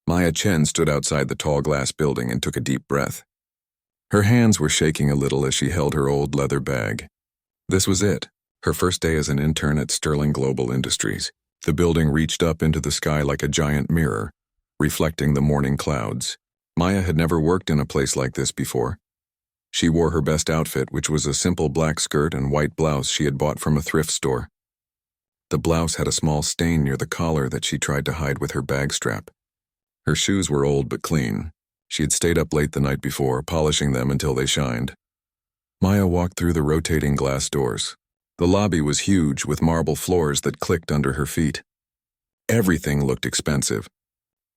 Maya Chen stood outside the tall glass building and took a deep breath. Her hands were shaking a little as she held her old leather bag. This was it, her first day as an intern at Sterling Global Industries. The building reached up into the sky like a giant mirror, reflecting the morning clouds. Maya had never worked in a place like this before. She wore her best outfit, which was a simple black skirt and white blouse she had bought from a thrift store. The blouse had a small stain near the collar that she tried to hide with her bag strap. Her shoes were old but clean. She had stayed up late the night before, polishing them until they shined. Maya walked through the rotating glass doors. The lobby was huge, with marble floors that clicked under her feet. Everything looked expensive.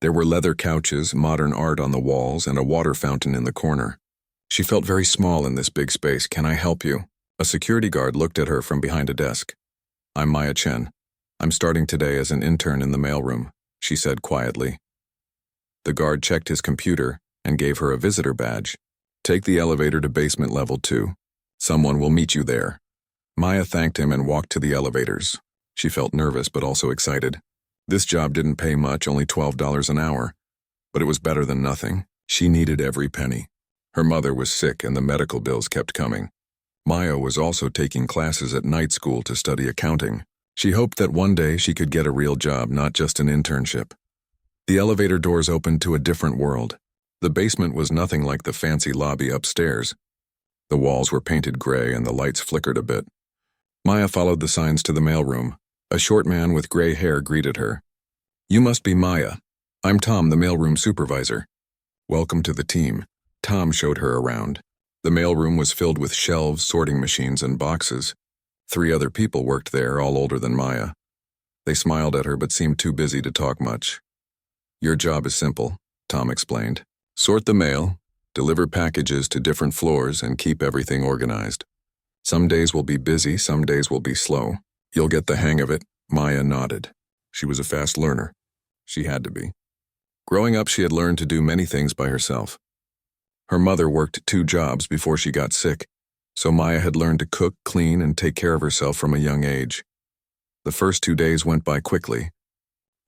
There were leather couches, modern art on the walls, and a water fountain in the corner. She felt very small in this big space. "Can I help you?" A security guard looked at her from behind a desk. "I'm Maya Chen. I'm starting today as an intern in the mailroom," she said quietly. The guard checked his computer and gave her a visitor badge. "Take the elevator to basement level 2. Someone will meet you there." Maya thanked him and walked to the elevators. She felt nervous but also excited. This job didn't pay much, only $12 an hour. But it was better than nothing. She needed every penny. Her mother was sick and the medical bills kept coming. Maya was also taking classes at night school to study accounting. She hoped that one day she could get a real job, not just an internship. The elevator doors opened to a different world. The basement was nothing like the fancy lobby upstairs. The walls were painted gray and the lights flickered a bit. Maya followed the signs to the mailroom. A short man with gray hair greeted her. "You must be Maya. I'm Tom, the mailroom supervisor." "Welcome to the team." Tom showed her around. The mailroom was filled with shelves, sorting machines, and boxes. 3 other people worked there, all older than Maya. They smiled at her but seemed too busy to talk much. "Your job is simple," Tom explained. "Sort the mail, deliver packages to different floors, and keep everything organized. Some days will be busy, some days will be slow. You'll get the hang of it." Maya nodded. She was a fast learner. She had to be. Growing up, she had learned to do many things by herself. Her mother worked 2 jobs before she got sick, so Maya had learned to cook, clean, and take care of herself from a young age. The first 2 days went by quickly.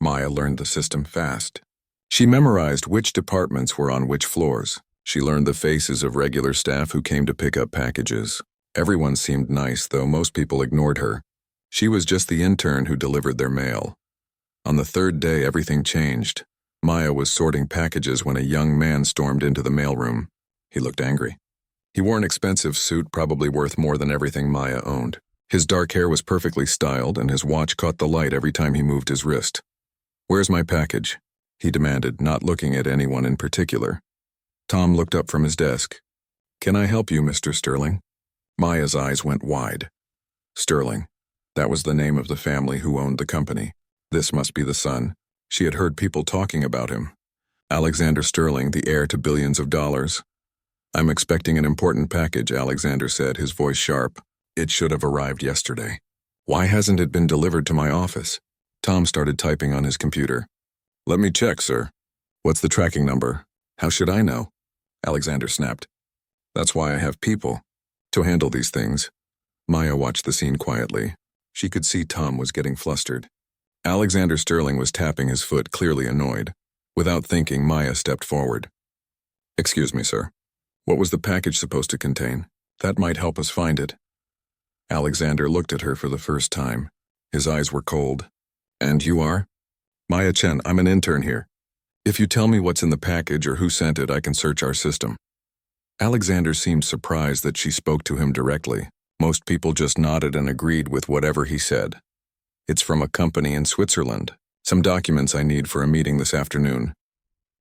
Maya learned the system fast. She memorized which departments were on which floors. She learned the faces of regular staff who came to pick up packages. Everyone seemed nice, though most people ignored her. She was just the intern who delivered their mail. On the 3rd day, everything changed. Maya was sorting packages when a young man stormed into the mailroom. He looked angry. He wore an expensive suit, probably worth more than everything Maya owned. His dark hair was perfectly styled, and his watch caught the light every time he moved his wrist. "Where's my package?" he demanded, not looking at anyone in particular. Tom looked up from his desk. "Can I help you, Mr. Sterling?" Maya's eyes went wide. Sterling. That was the name of the family who owned the company. This must be the son. She had heard people talking about him. Alexander Sterling, the heir to billions of dollars. "I'm expecting an important package," Alexander said, his voice sharp. "It should have arrived yesterday." "Why hasn't it been delivered to my office?" Tom started typing on his computer. "Let me check, sir." "What's the tracking number?" "How should I know?" Alexander snapped. "That's why I have people to handle these things." Maya watched the scene quietly. She could see Tom was getting flustered. Alexander Sterling was tapping his foot, clearly annoyed. Without thinking, Maya stepped forward. "Excuse me, sir. What was the package supposed to contain? That might help us find it." Alexander looked at her for the first time. His eyes were cold. "And you are?" "Maya Chen, I'm an intern here. If you tell me what's in the package or who sent it, I can search our system." Alexander seemed surprised that she spoke to him directly. Most people just nodded and agreed with whatever he said. "It's from a company in Switzerland. Some documents I need for a meeting this afternoon."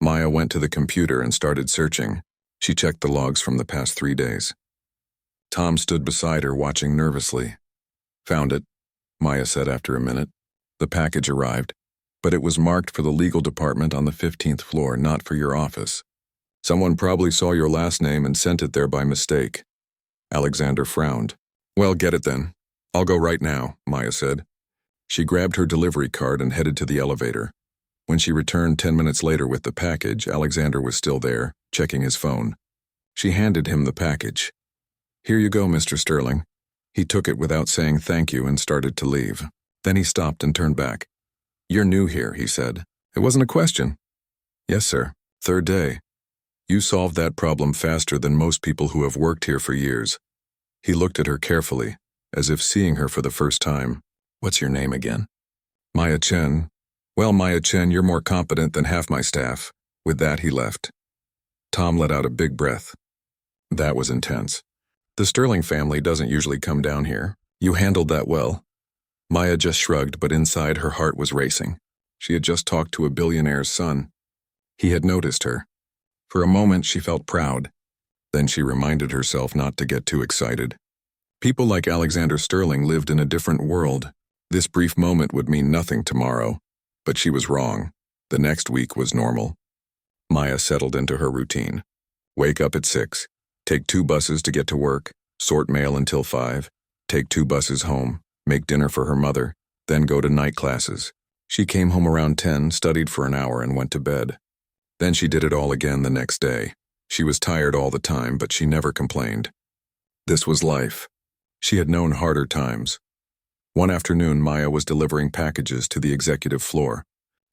Maya went to the computer and started searching. She checked the logs from the past 3 days. Tom stood beside her, watching nervously. "Found it," Maya said after a minute. "The package arrived, but it was marked for the legal department on the 15th floor, not for your office. Someone probably saw your last name and sent it there by mistake." Alexander frowned. "Well, get it then. I'll go right now," Maya said. She grabbed her delivery card and headed to the elevator. When she returned 10 minutes later with the package, Alexander was still there, checking his phone. She handed him the package. "Here you go, Mr. Sterling." He took it without saying thank you and started to leave. Then he stopped and turned back. "You're new here," he said. "It wasn't a question." Yes, sir. Third day. You solved that problem faster than most people who have worked here for years. He looked at her carefully, as if seeing her for the first time. What's your name again? Maya Chen. Well, Maya Chen, you're more competent than half my staff. With that, he left. Tom let out a big breath. That was intense. The Sterling family doesn't usually come down here. You handled that well. Maya just shrugged, but inside her heart was racing. She had just talked to a billionaire's son. He had noticed her. For a moment, she felt proud. Then she reminded herself not to get too excited. People like Alexander Sterling lived in a different world. This brief moment would mean nothing tomorrow. But she was wrong. The next week was normal. Maya settled into her routine. Wake up at 6. Take 2 buses to get to work. Sort mail until 5. Take 2 buses home. Make dinner for her mother. Then go to night classes. She came home around 10, studied for an hour, and went to bed. Then she did it all again the next day. She was tired all the time, but she never complained. This was life. She had known harder times. One afternoon, Maya was delivering packages to the executive floor.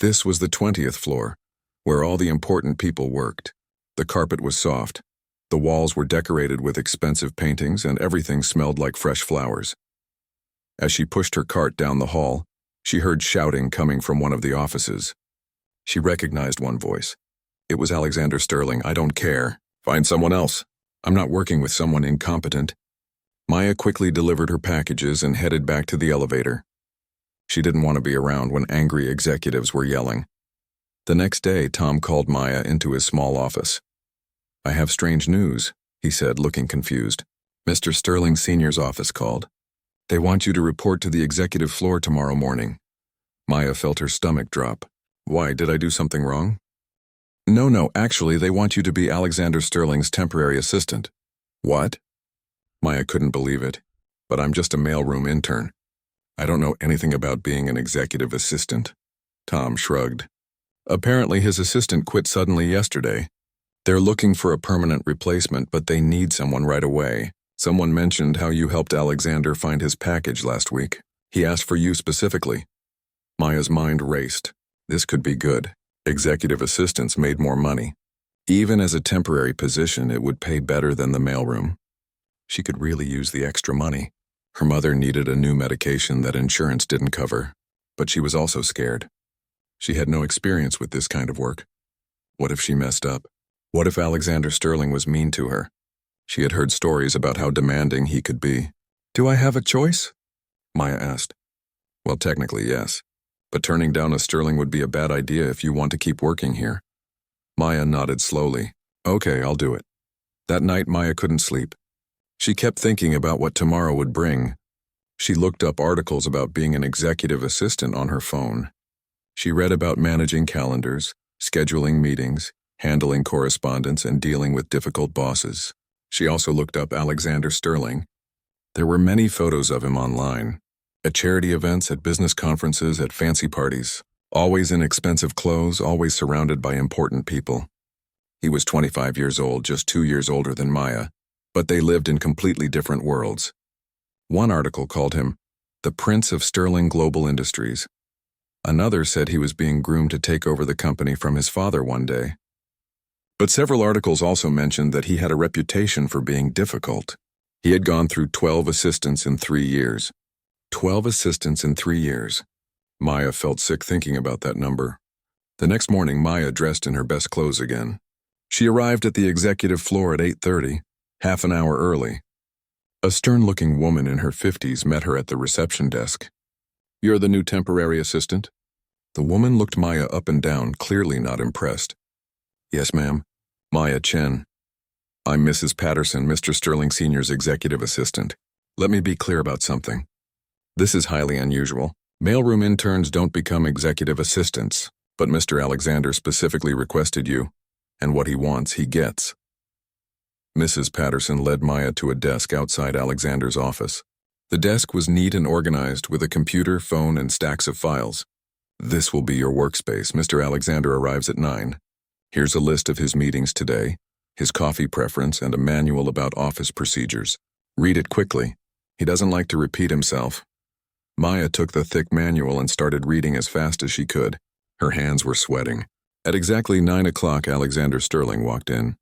This was the 20th floor, where all the important people worked. The carpet was soft. The walls were decorated with expensive paintings, and everything smelled like fresh flowers. As she pushed her cart down the hall, she heard shouting coming from one of the offices. She recognized one voice. It was Alexander Sterling. I don't care. Find someone else. I'm not working with someone incompetent. Maya quickly delivered her packages and headed back to the elevator. She didn't want to be around when angry executives were yelling. The next day, Tom called Maya into his small office. I have strange news, he said, looking confused. Mr. Sterling Sr.'s office called. They want you to report to the executive floor tomorrow morning. Maya felt her stomach drop. Why, did I do something wrong? No, actually, they want you to be Alexander Sterling's temporary assistant. What? Maya couldn't believe it. But I'm just a mailroom intern. I don't know anything about being an executive assistant. Tom shrugged. Apparently his assistant quit suddenly yesterday. They're looking for a permanent replacement, but they need someone right away. Someone mentioned how you helped Alexander find his package last week. He asked for you specifically. Maya's mind raced. This could be good. Executive assistants made more money. Even as a temporary position, it would pay better than the mailroom. She could really use the extra money. Her mother needed a new medication that insurance didn't cover, but she was also scared. She had no experience with this kind of work. What if she messed up? What if Alexander Sterling was mean to her? She had heard stories about how demanding he could be. Do I have a choice? Maya asked. Well, technically, yes. But turning down a Sterling would be a bad idea if you want to keep working here. Maya nodded slowly. Okay, I'll do it. That night, Maya couldn't sleep. She kept thinking about what tomorrow would bring. She looked up articles about being an executive assistant on her phone. She read about managing calendars, scheduling meetings, handling correspondence, and dealing with difficult bosses. She also looked up Alexander Sterling. There were many photos of him online. At charity events, at business conferences, at fancy parties. Always in expensive clothes, always surrounded by important people. He was 25 years old, just 2 years older than Maya, but they lived in completely different worlds. One article called him the Prince of Sterling Global Industries. Another said he was being groomed to take over the company from his father one day. But several articles also mentioned that he had a reputation for being difficult. He had gone through 12 assistants in 3 years. 12 assistants in 3 years. Maya felt sick thinking about that number. The next morning, Maya dressed in her best clothes again. She arrived at the executive floor at 8:30, half an hour early. A stern-looking woman in her 50s met her at the reception desk. You're the new temporary assistant? The woman looked Maya up and down, clearly not impressed. Yes, ma'am. Maya Chen. I'm Mrs. Patterson, Mr. Sterling Sr.'s executive assistant. Let me be clear about something. This is highly unusual. Mailroom interns don't become executive assistants, but Mr. Alexander specifically requested you, and what he wants, he gets. Mrs. Patterson led Maya to a desk outside Alexander's office. The desk was neat and organized with a computer, phone, and stacks of files. This will be your workspace. Mr. Alexander arrives at 9. Here's a list of his meetings today, his coffee preference, and a manual about office procedures. Read it quickly. He doesn't like to repeat himself. Maya took the thick manual and started reading as fast as she could. Her hands were sweating. At exactly 9 o'clock, Alexander Sterling walked in.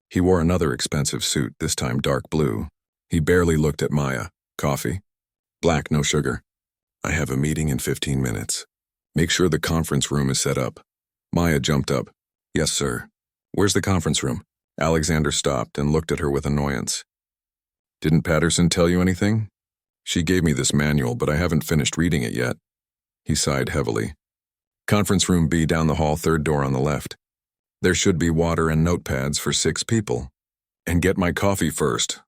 He wore another expensive suit, this time dark blue. He barely looked at Maya. Coffee? Black, no sugar. I have a meeting in 15 minutes. Make sure the conference room is set up. Maya jumped up. Yes, sir. Where's the conference room? Alexander stopped and looked at her with annoyance. Didn't Patterson tell you anything? She gave me this manual, but I haven't finished reading it yet. He sighed heavily. Conference room B down the hall, third door on the left. There should be water and notepads for 6 people. And get my coffee first.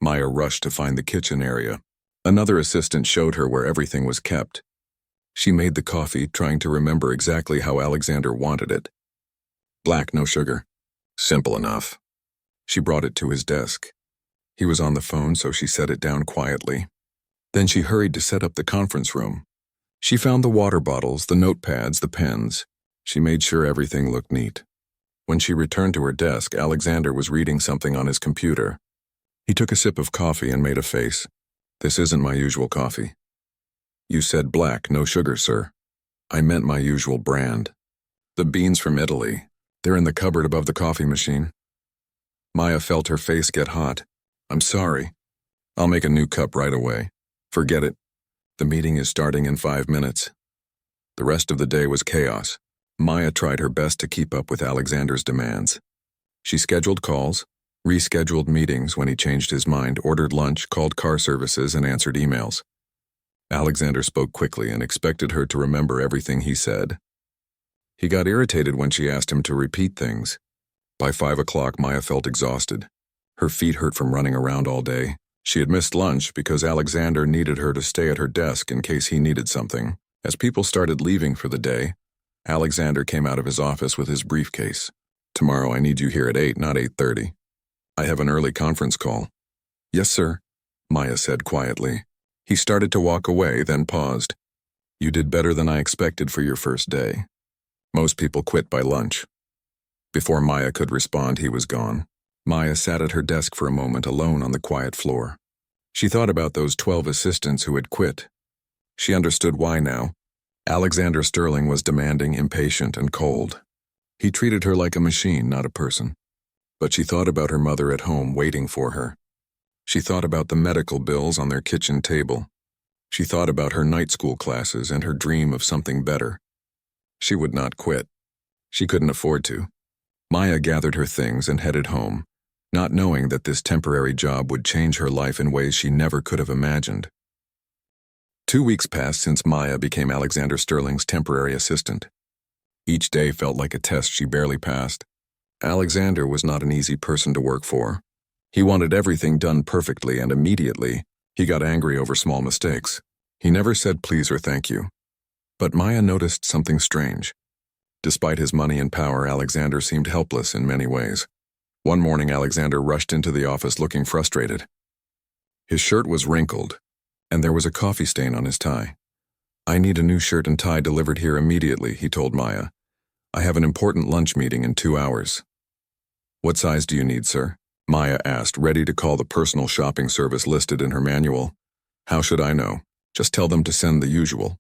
Maya rushed to find the kitchen area. Another assistant showed her where everything was kept. She made the coffee, trying to remember exactly how Alexander wanted it. Black, no sugar. Simple enough. She brought it to his desk. He was on the phone, so she set it down quietly. Then she hurried to set up the conference room. She found the water bottles, the notepads, the pens. She made sure everything looked neat. When she returned to her desk, Alexander was reading something on his computer. He took a sip of coffee and made a face. This isn't my usual coffee. You said black, no sugar, sir. I meant my usual brand. The beans from Italy. They're in the cupboard above the coffee machine. Maya felt her face get hot. I'm sorry. I'll make a new cup right away. Forget it. The meeting is starting in 5 minutes. The rest of the day was chaos. Maya tried her best to keep up with Alexander's demands. She scheduled calls, rescheduled meetings when he changed his mind, ordered lunch, called car services, and answered emails. Alexander spoke quickly and expected her to remember everything he said. He got irritated when she asked him to repeat things. By 5 o'clock, Maya felt exhausted. Her feet hurt from running around all day. She had missed lunch because Alexander needed her to stay at her desk in case he needed something. As people started leaving for the day, Alexander came out of his office with his briefcase. Tomorrow I need you here at 8, not 8:30. I have an early conference call. Yes, sir, Maya said quietly. He started to walk away, then paused. You did better than I expected for your first day. Most people quit by lunch. Before Maya could respond, he was gone. Maya sat at her desk for a moment, alone on the quiet floor. She thought about those 12 assistants who had quit. She understood why now. Alexander Sterling was demanding, impatient, and cold. He treated her like a machine, not a person. But she thought about her mother at home waiting for her. She thought about the medical bills on their kitchen table. She thought about her night school classes and her dream of something better. She would not quit. She couldn't afford to. Maya gathered her things and headed home, not knowing that this temporary job would change her life in ways she never could have imagined. 2 weeks passed since Maya became Alexander Sterling's temporary assistant. Each day felt like a test she barely passed. Alexander was not an easy person to work for. He wanted everything done perfectly, and immediately, he got angry over small mistakes. He never said please or thank you. But Maya noticed something strange. Despite his money and power, Alexander seemed helpless in many ways. One morning, Alexander rushed into the office looking frustrated. His shirt was wrinkled, and there was a coffee stain on his tie. I need a new shirt and tie delivered here immediately, he told Maya. I have an important lunch meeting in 2 hours. What size do you need, sir? Maya asked, ready to call the personal shopping service listed in her manual. How should I know? Just tell them to send the usual.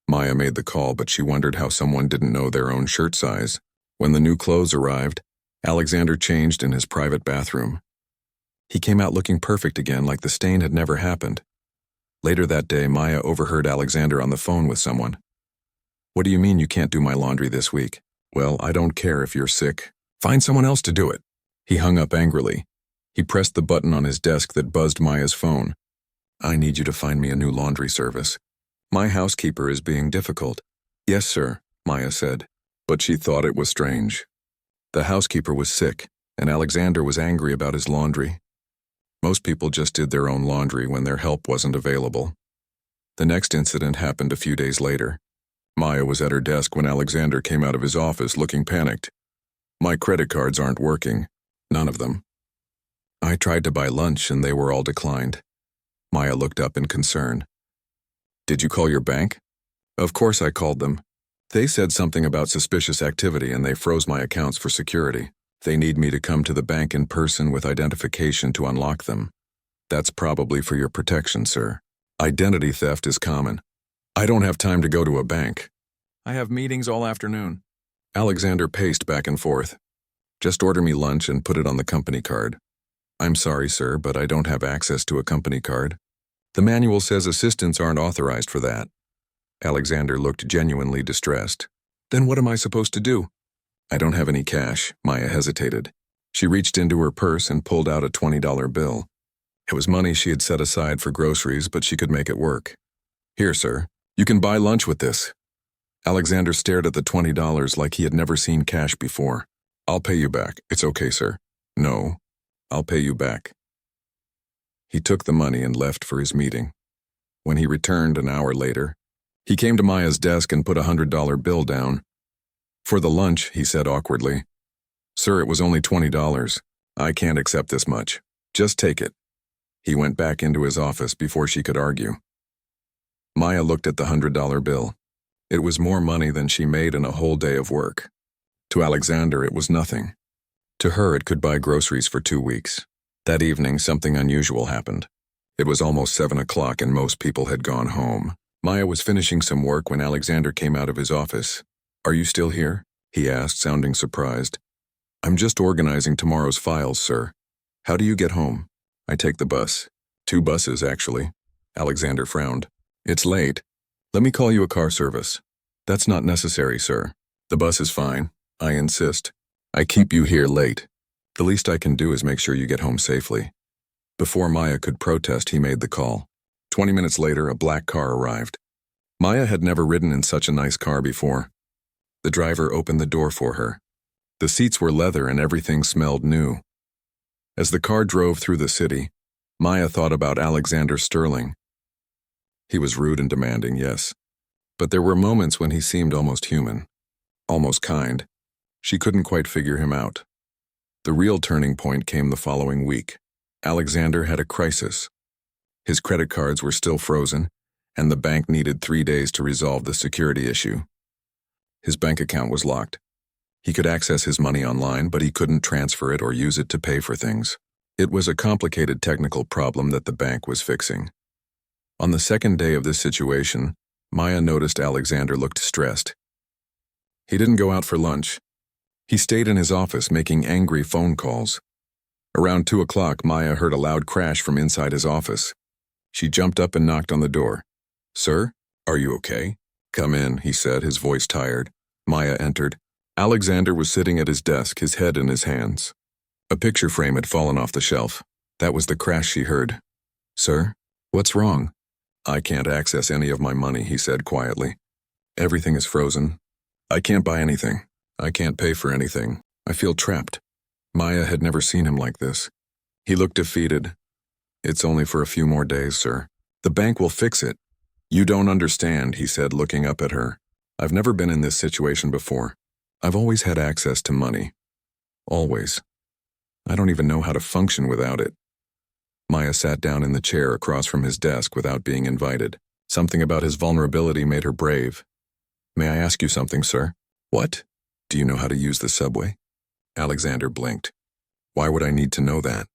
Maya made the call, but she wondered how someone didn't know their own shirt size. When the new clothes arrived, Alexander changed in his private bathroom. He came out looking perfect again, like the stain had never happened. Later that day, Maya overheard Alexander on the phone with someone. What do you mean you can't do my laundry this week? Well, I don't care if you're sick. Find someone else to do it. He hung up angrily. He pressed the button on his desk that buzzed Maya's phone. I need you to find me a new laundry service. My housekeeper is being difficult. Yes, sir, Maya said, but she thought it was strange. The housekeeper was sick, and Alexander was angry about his laundry. Most people just did their own laundry when their help wasn't available. The next incident happened a few days later. Maya was at her desk when Alexander came out of his office looking panicked. My credit cards aren't working. None of them. I tried to buy lunch and they were all declined. Maya looked up in concern. Did you call your bank? Of course I called them. They said something about suspicious activity and they froze my accounts for security. They need me to come to the bank in person with identification to unlock them. That's probably for your protection, sir. Identity theft is common. I don't have time to go to a bank. I have meetings all afternoon. Alexander paced back and forth. Just order me lunch and put it on the company card. I'm sorry, sir, but I don't have access to a company card. The manual says assistants aren't authorized for that. Alexander looked genuinely distressed. Then what am I supposed to do? I don't have any cash, Maya hesitated. She reached into her purse and pulled out a $20 bill. It was money she had set aside for groceries, but she could make it work. Here, sir. You can buy lunch with this. Alexander stared at the $20 like he had never seen cash before. I'll pay you back. It's okay, sir. No, I'll pay you back. He took the money and left for his meeting. When he returned an hour later, he came to Maya's desk and put a $100 bill down. For the lunch, he said awkwardly. Sir, it was only $20. I can't accept this much. Just take it. He went back into his office before she could argue. Maya looked at the $100 bill. It was more money than she made in a whole day of work. To Alexander, it was nothing. To her, it could buy groceries for 2 weeks. That evening, something unusual happened. It was almost 7 o'clock and most people had gone home. Maya was finishing some work when Alexander came out of his office. Are you still here? He asked, sounding surprised. I'm just organizing tomorrow's files, sir. How do you get home? I take the bus. 2 buses, actually. Alexander frowned. It's late. Let me call you a car service. That's not necessary, sir. The bus is fine. I insist. I keep you here late. The least I can do is make sure you get home safely. Before Maya could protest, he made the call. 20 minutes later, a black car arrived. Maya had never ridden in such a nice car before. The driver opened the door for her. The seats were leather and everything smelled new. As the car drove through the city, Maya thought about Alexander Sterling. He was rude and demanding, yes, but there were moments when he seemed almost human, almost kind. She couldn't quite figure him out. The real turning point came the following week. Alexander had a crisis. His credit cards were still frozen, and the bank needed 3 days to resolve the security issue. His bank account was locked. He could access his money online, but he couldn't transfer it or use it to pay for things. It was a complicated technical problem that the bank was fixing. On the second day of this situation, Maya noticed Alexander looked stressed. He didn't go out for lunch. He stayed in his office making angry phone calls. Around 2 o'clock, Maya heard a loud crash from inside his office. She jumped up and knocked on the door. Sir, are you okay? Come in, he said, his voice tired. Maya entered. Alexander was sitting at his desk, his head in his hands. A picture frame had fallen off the shelf. That was the crash she heard. Sir, what's wrong? I can't access any of my money, he said quietly. Everything is frozen. I can't buy anything. I can't pay for anything. I feel trapped. Maya had never seen him like this. He looked defeated. It's only for a few more days, sir. The bank will fix it. You don't understand, he said, looking up at her. I've never been in this situation before. I've always had access to money. Always. I don't even know how to function without it. Maya sat down in the chair across from his desk without being invited. Something about his vulnerability made her brave. May I ask you something, sir? What? Do you know how to use the subway? Alexander blinked. Why would I need to know that?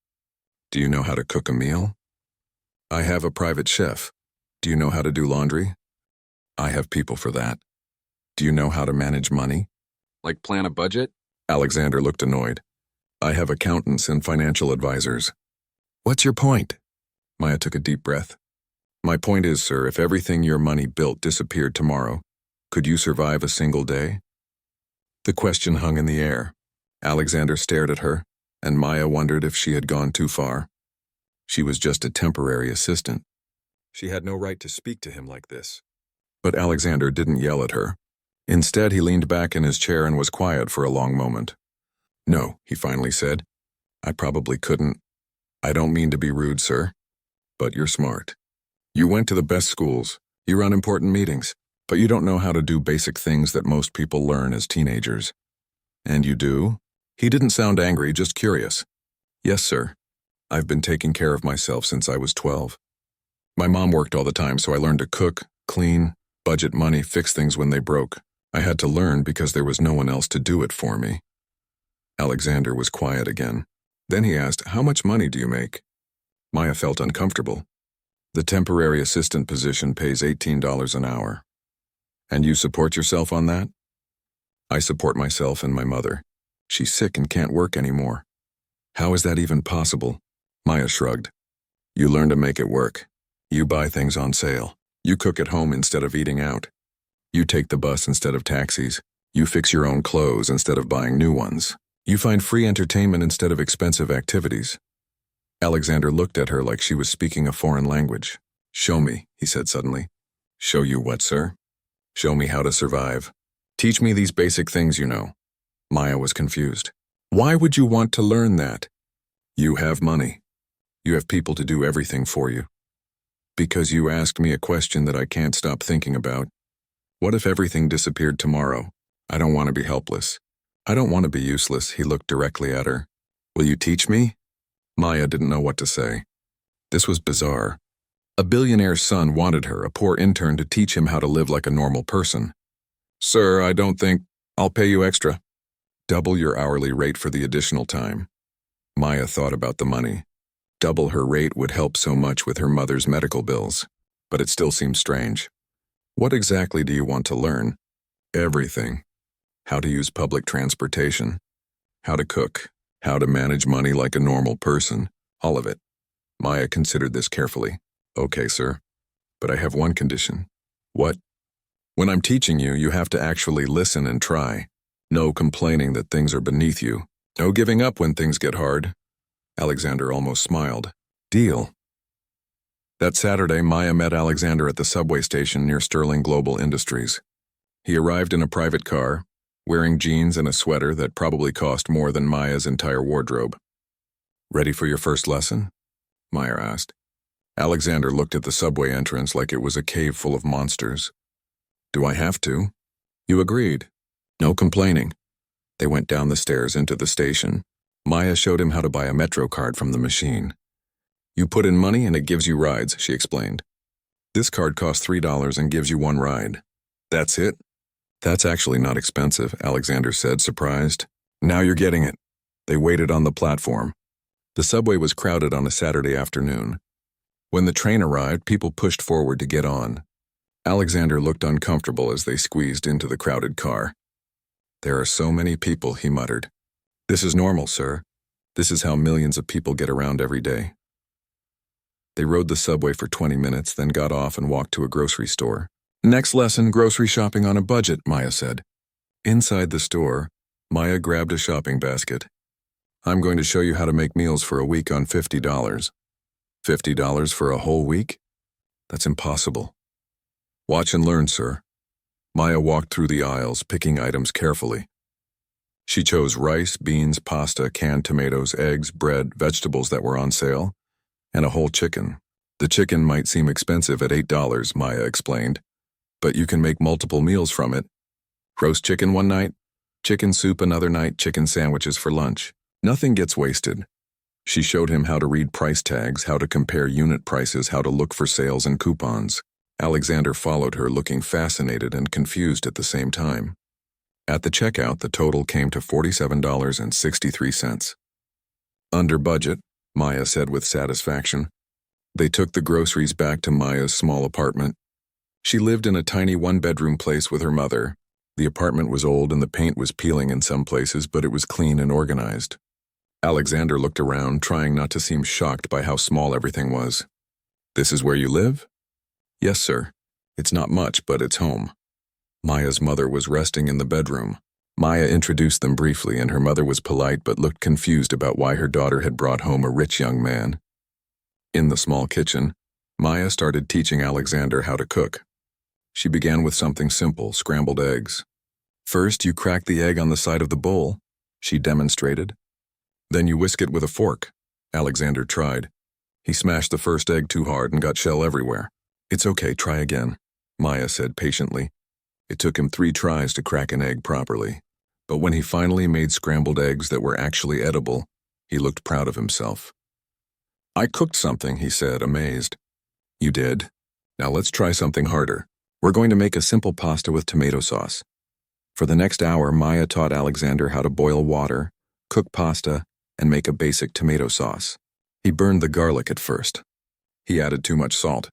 Do you know how to cook a meal? I have a private chef. Do you know how to do laundry? I have people for that. Do you know how to manage money? Like plan a budget? Alexander looked annoyed. I have accountants and financial advisors. What's your point? Maya took a deep breath. My point is, sir, if everything your money built disappeared tomorrow, could you survive a single day? The question hung in the air. Alexander stared at her, and Maya wondered if she had gone too far. She was just a temporary assistant. She had no right to speak to him like this. But Alexander didn't yell at her. Instead, he leaned back in his chair and was quiet for a long moment. No, he finally said. I probably couldn't. I don't mean to be rude, sir. But you're smart. You went to the best schools. You run important meetings. But you don't know how to do basic things that most people learn as teenagers. And you do? He didn't sound angry, just curious. Yes, sir. I've been taking care of myself since I was 12. My mom worked all the time, so I learned to cook, clean, budget money, fix things when they broke. I had to learn because there was no one else to do it for me. Alexander was quiet again. Then he asked, how much money do you make? Maya felt uncomfortable. The temporary assistant position pays $18 an hour. And you support yourself on that? I support myself and my mother. She's sick and can't work anymore. How is that even possible? Maya shrugged. You learn to make it work. You buy things on sale. You cook at home instead of eating out. You take the bus instead of taxis. You fix your own clothes instead of buying new ones. You find free entertainment instead of expensive activities. Alexander looked at her like she was speaking a foreign language. Show me, he said suddenly. Show you what, sir? Show me how to survive. Teach me these basic things you know. Maya was confused. Why would you want to learn that? You have money. You have people to do everything for you. Because you asked me a question that I can't stop thinking about. What if everything disappeared tomorrow? I don't want to be helpless. I don't want to be useless, he looked directly at her. Will you teach me? Maya didn't know what to say. This was bizarre. A billionaire's son wanted her, a poor intern, to teach him how to live like a normal person. Sir, I don't think I'll pay you extra. Double your hourly rate for the additional time. Maya thought about the money. Double her rate would help so much with her mother's medical bills, but it still seemed strange. What exactly do you want to learn? Everything. How to use public transportation. How to cook. How to manage money like a normal person. All of it. Maya considered this carefully. Okay, sir. But I have one condition. What? When I'm teaching you, you have to actually listen and try. No complaining that things are beneath you. No giving up when things get hard. Alexander almost smiled. Deal. That Saturday, Maya met Alexander at the subway station near Sterling Global Industries. He arrived in a private car, wearing jeans and a sweater that probably cost more than Maya's entire wardrobe. Ready for your first lesson? Maya asked. Alexander looked at the subway entrance like it was a cave full of monsters. Do I have to? You agreed. No complaining. They went down the stairs into the station. Maya showed him how to buy a Metro card from the machine. You put in money and it gives you rides, she explained. This card costs $3 and gives you one ride. That's it? That's actually not expensive, Alexander said, surprised. Now you're getting it. They waited on the platform. The subway was crowded on a Saturday afternoon. When the train arrived, people pushed forward to get on. Alexander looked uncomfortable as they squeezed into the crowded car. There are so many people, he muttered. This is normal, sir. This is how millions of people get around every day. They rode the subway for 20 minutes, then got off and walked to a grocery store. Next lesson, grocery shopping on a budget, Maya said. Inside the store, Maya grabbed a shopping basket. I'm going to show you how to make meals for a week on $50. $50 for a whole week? That's impossible. Watch and learn, sir. Maya walked through the aisles, picking items carefully. She chose rice, beans, pasta, canned tomatoes, eggs, bread, vegetables that were on sale, and a whole chicken. The chicken might seem expensive at $8, Maya explained, but you can make multiple meals from it. Roast chicken one night, chicken soup another night, chicken sandwiches for lunch. Nothing gets wasted. She showed him how to read price tags, how to compare unit prices, how to look for sales and coupons. Alexander followed her, looking fascinated and confused at the same time. At the checkout, the total came to $47.63. Under budget, Maya said with satisfaction. They took the groceries back to Maya's small apartment. She lived in a tiny one-bedroom place with her mother. The apartment was old and the paint was peeling in some places, but it was clean and organized. Alexander looked around, trying not to seem shocked by how small everything was. This is where you live? Yes, sir. It's not much, but it's home. Maya's mother was resting in the bedroom. Maya introduced them briefly, and her mother was polite but looked confused about why her daughter had brought home a rich young man. In the small kitchen, Maya started teaching Alexander how to cook. She began with something simple, scrambled eggs. First, you crack the egg on the side of the bowl, she demonstrated. Then you whisk it with a fork. Alexander tried. He smashed the first egg too hard and got shell everywhere. It's okay, try again, Maya said patiently. It took him 3 tries to crack an egg properly. But when he finally made scrambled eggs that were actually edible, he looked proud of himself. I cooked something, he said, amazed. You did? Now let's try something harder. We're going to make a simple pasta with tomato sauce. For the next hour, Maya taught Alexander how to boil water, cook pasta, and make a basic tomato sauce. He burned the garlic at first. He added too much salt.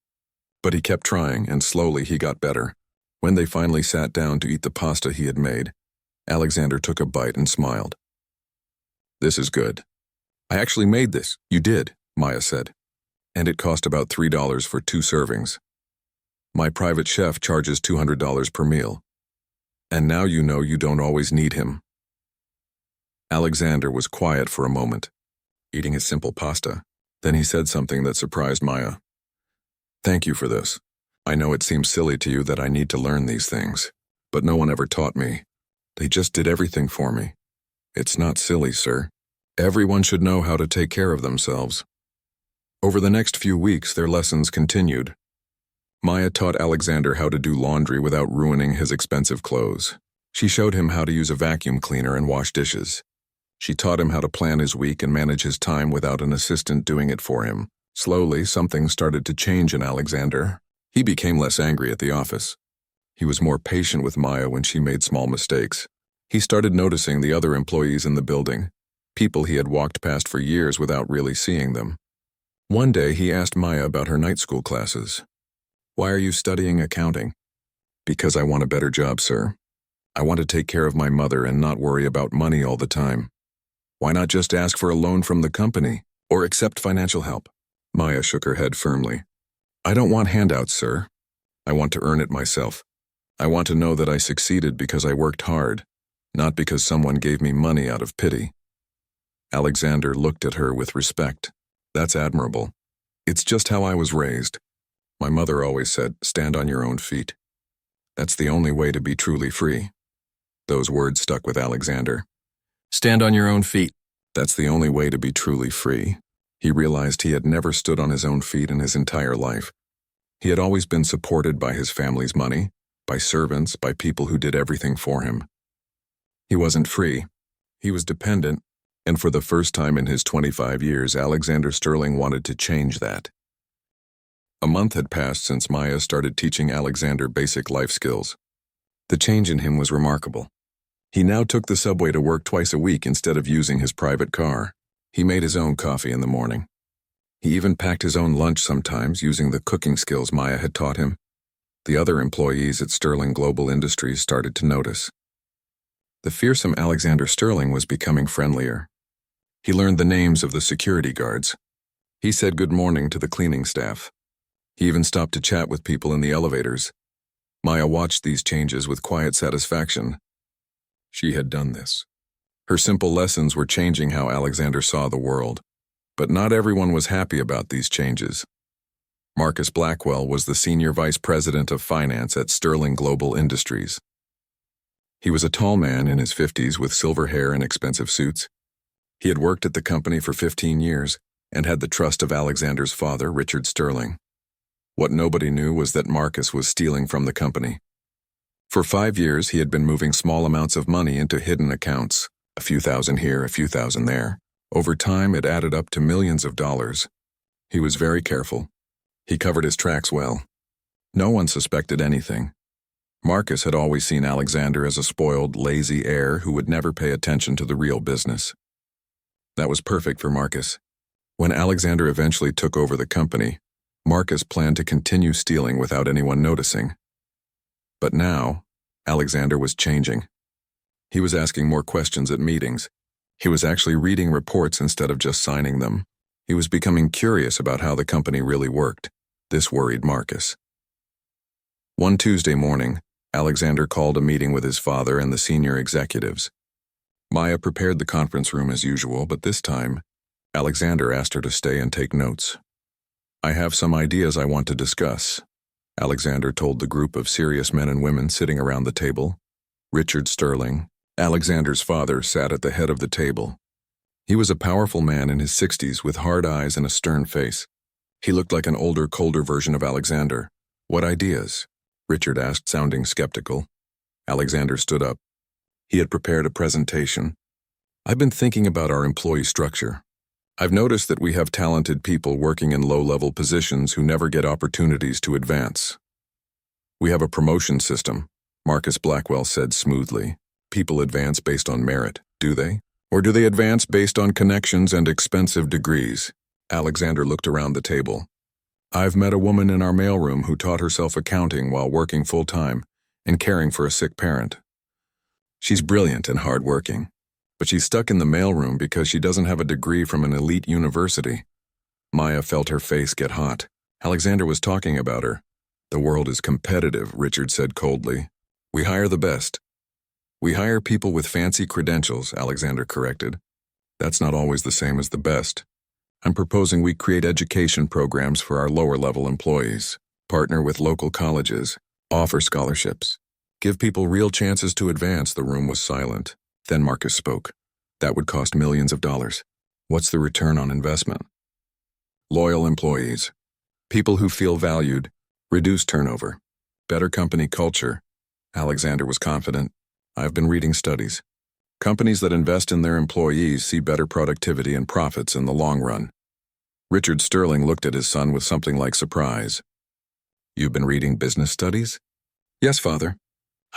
But he kept trying, and slowly he got better. When they finally sat down to eat the pasta he had made, Alexander took a bite and smiled. This is good. I actually made this. You did, Maya said. And it cost about $3 for 2 servings. My private chef charges $200 per meal. And now you know you don't always need him. Alexander was quiet for a moment, eating his simple pasta. Then he said something that surprised Maya. Thank you for this. I know it seems silly to you that I need to learn these things, but no one ever taught me. They just did everything for me. It's not silly, sir. Everyone should know how to take care of themselves. Over the next few weeks, their lessons continued. Maya taught Alexander how to do laundry without ruining his expensive clothes. She showed him how to use a vacuum cleaner and wash dishes. She taught him how to plan his week and manage his time without an assistant doing it for him. Slowly, something started to change in Alexander. He became less angry at the office. He was more patient with Maya when she made small mistakes. He started noticing the other employees in the building, people he had walked past for years without really seeing them. One day, he asked Maya about her night school classes. Why are you studying accounting? Because I want a better job, sir. I want to take care of my mother and not worry about money all the time. Why not just ask for a loan from the company or accept financial help? Maya shook her head firmly. I don't want handouts, sir. I want to earn it myself. I want to know that I succeeded because I worked hard, not because someone gave me money out of pity. Alexander looked at her with respect. That's admirable. It's just how I was raised. My mother always said, stand on your own feet. That's the only way to be truly free. Those words stuck with Alexander. Stand on your own feet. That's the only way to be truly free. He realized he had never stood on his own feet in his entire life. He had always been supported by his family's money, by servants, by people who did everything for him. He wasn't free. He was dependent, and for the first time in his 25 years, Alexander Sterling wanted to change that. A month had passed since Maya started teaching Alexander basic life skills. The change in him was remarkable. He now took the subway to work twice a week instead of using his private car. He made his own coffee in the morning. He even packed his own lunch sometimes using the cooking skills Maya had taught him. The other employees at Sterling Global Industries started to notice. The fearsome Alexander Sterling was becoming friendlier. He learned the names of the security guards. He said good morning to the cleaning staff. He even stopped to chat with people in the elevators. Maya watched these changes with quiet satisfaction. She had done this. Her simple lessons were changing how Alexander saw the world. But not everyone was happy about these changes. Marcus Blackwell was the Senior Vice President of Finance at Sterling Global Industries. He was a tall man in his 50s with silver hair and expensive suits. He had worked at the company for 15 years and had the trust of Alexander's father, Richard Sterling. What nobody knew was that Marcus was stealing from the company. For 5 years, he had been moving small amounts of money into hidden accounts, a few thousand here, a few thousand there. Over time, it added up to millions of dollars. He was very careful. He covered his tracks well. No one suspected anything. Marcus had always seen Alexander as a spoiled, lazy heir who would never pay attention to the real business. That was perfect for Marcus. When Alexander eventually took over the company, Marcus planned to continue stealing without anyone noticing. But now, Alexander was changing. He was asking more questions at meetings. He was actually reading reports instead of just signing them. He was becoming curious about how the company really worked. This worried Marcus. One Tuesday morning, Alexander called a meeting with his father and the senior executives. Maya prepared the conference room as usual, but this time, Alexander asked her to stay and take notes. I have some ideas I want to discuss, Alexander told the group of serious men and women sitting around the table. Richard Sterling, Alexander's father, sat at the head of the table. He was a powerful man in his 60s with hard eyes and a stern face. He looked like an older, colder version of Alexander. What ideas? Richard asked, sounding skeptical. Alexander stood up. He had prepared a presentation. I've been thinking about our employee structure. I've noticed that we have talented people working in low-level positions who never get opportunities to advance. We have a promotion system, Marcus Blackwell said smoothly. People advance based on merit, do they? Or do they advance based on connections and expensive degrees? Alexander looked around the table. I've met a woman in our mailroom who taught herself accounting while working full-time and caring for a sick parent. She's brilliant and hardworking, but she's stuck in the mailroom because she doesn't have a degree from an elite university. Maya felt her face get hot. Alexander was talking about her. The world is competitive, Richard said coldly. We hire the best. We hire people with fancy credentials, Alexander corrected. That's not always the same as the best. I'm proposing we create education programs for our lower-level employees, partner with local colleges, offer scholarships, give people real chances to advance. The room was silent. Then Marcus spoke. That would cost millions of dollars. What's the return on investment? Loyal employees, people who feel valued, reduced turnover, better company culture. Alexander was confident. I've been reading studies. Companies that invest in their employees see better productivity and profits in the long run. Richard Sterling looked at his son with something like surprise. You've been reading business studies? Yes, Father.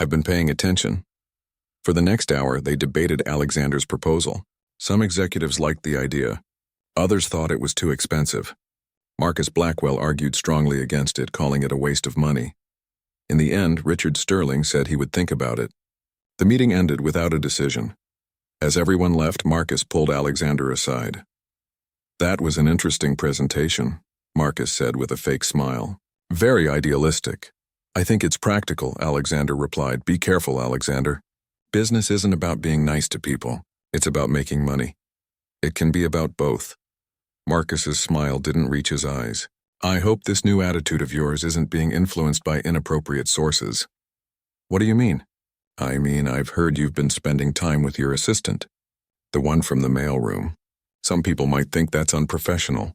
I've been paying attention. For the next hour, they debated Alexander's proposal. Some executives liked the idea. Others thought it was too expensive. Marcus Blackwell argued strongly against it, calling it a waste of money. In the end, Richard Sterling said he would think about it. The meeting ended without a decision. As everyone left, Marcus pulled Alexander aside. That was an interesting presentation, Marcus said with a fake smile. Very idealistic. I think it's practical, Alexander replied. Be careful, Alexander. Business isn't about being nice to people. It's about making money. It can be about both. Marcus's smile didn't reach his eyes. I hope this new attitude of yours isn't being influenced by inappropriate sources. What do you mean? I mean, I've heard you've been spending time with your assistant, the one from the mailroom. Some people might think that's unprofessional.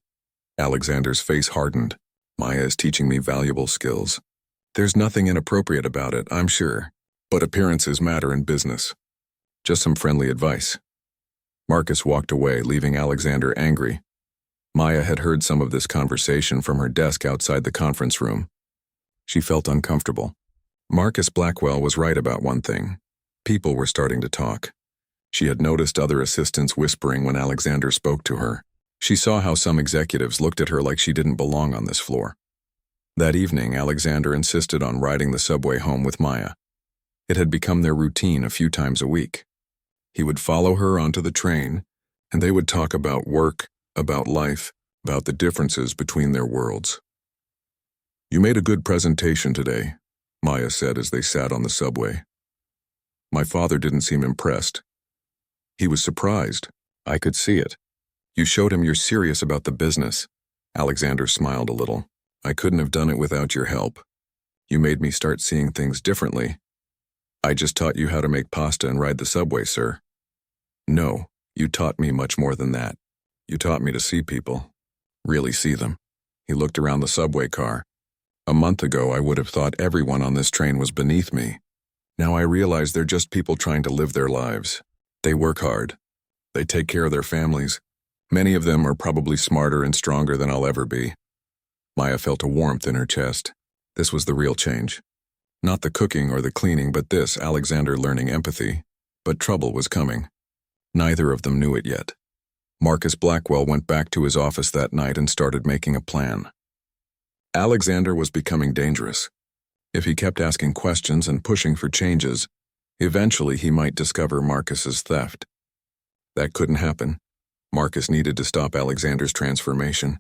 Alexander's face hardened. Maya is teaching me valuable skills. There's nothing inappropriate about it, I'm sure. But appearances matter in business. Just some friendly advice. Marcus walked away, leaving Alexander angry. Maya had heard some of this conversation from her desk outside the conference room. She felt uncomfortable. Marcus Blackwell was right about one thing. People were starting to talk. She had noticed other assistants whispering when Alexander spoke to her. She saw how some executives looked at her like she didn't belong on this floor. That evening, Alexander insisted on riding the subway home with Maya. It had become their routine a few times a week. He would follow her onto the train, and they would talk about work, about life, about the differences between their worlds. You made a good presentation today, Maya said as they sat on the subway. My father didn't seem impressed. He was surprised. I could see it. You showed him you're serious about the business. Alexander smiled a little. I couldn't have done it without your help. You made me start seeing things differently. I just taught you how to make pasta and ride the subway, sir. No, you taught me much more than that. You taught me to see people. Really see them. He looked around the subway car. A month ago, I would have thought everyone on this train was beneath me. Now I realize they're just people trying to live their lives. They work hard. They take care of their families. Many of them are probably smarter and stronger than I'll ever be. Maya felt a warmth in her chest. This was the real change. Not the cooking or the cleaning, but this, Alexander learning empathy. But trouble was coming. Neither of them knew it yet. Marcus Blackwell went back to his office that night and started making a plan. Alexander was becoming dangerous. If he kept asking questions and pushing for changes, eventually he might discover Marcus's theft. That couldn't happen. Marcus needed to stop Alexander's transformation.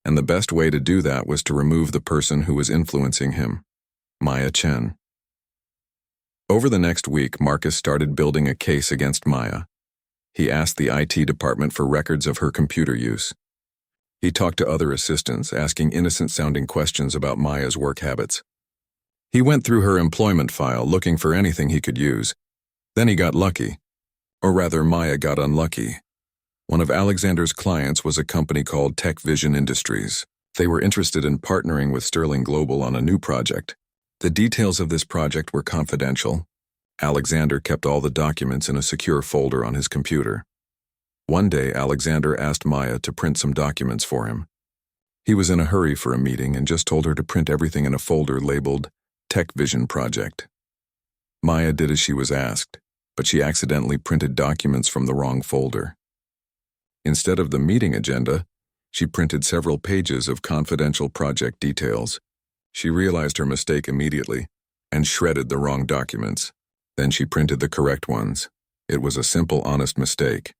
And the best way to do that was to remove the person who was influencing him, Maya Chen. Over the next week, Marcus started building a case against Maya. He asked the IT department for records of her computer use. He talked to other assistants, asking innocent-sounding questions about Maya's work habits. He went through her employment file, looking for anything he could use. Then he got lucky. Or rather, Maya got unlucky. One of Alexander's clients was a company called Tech Vision Industries. They were interested in partnering with Sterling Global on a new project. The details of this project were confidential. Alexander kept all the documents in a secure folder on his computer. One day, Alexander asked Maya to print some documents for him. He was in a hurry for a meeting and just told her to print everything in a folder labeled Tech Vision Project. Maya did as she was asked, but she accidentally printed documents from the wrong folder. Instead of the meeting agenda, she printed several pages of confidential project details. She realized her mistake immediately and shredded the wrong documents. Then she printed the correct ones. It was a simple, honest mistake.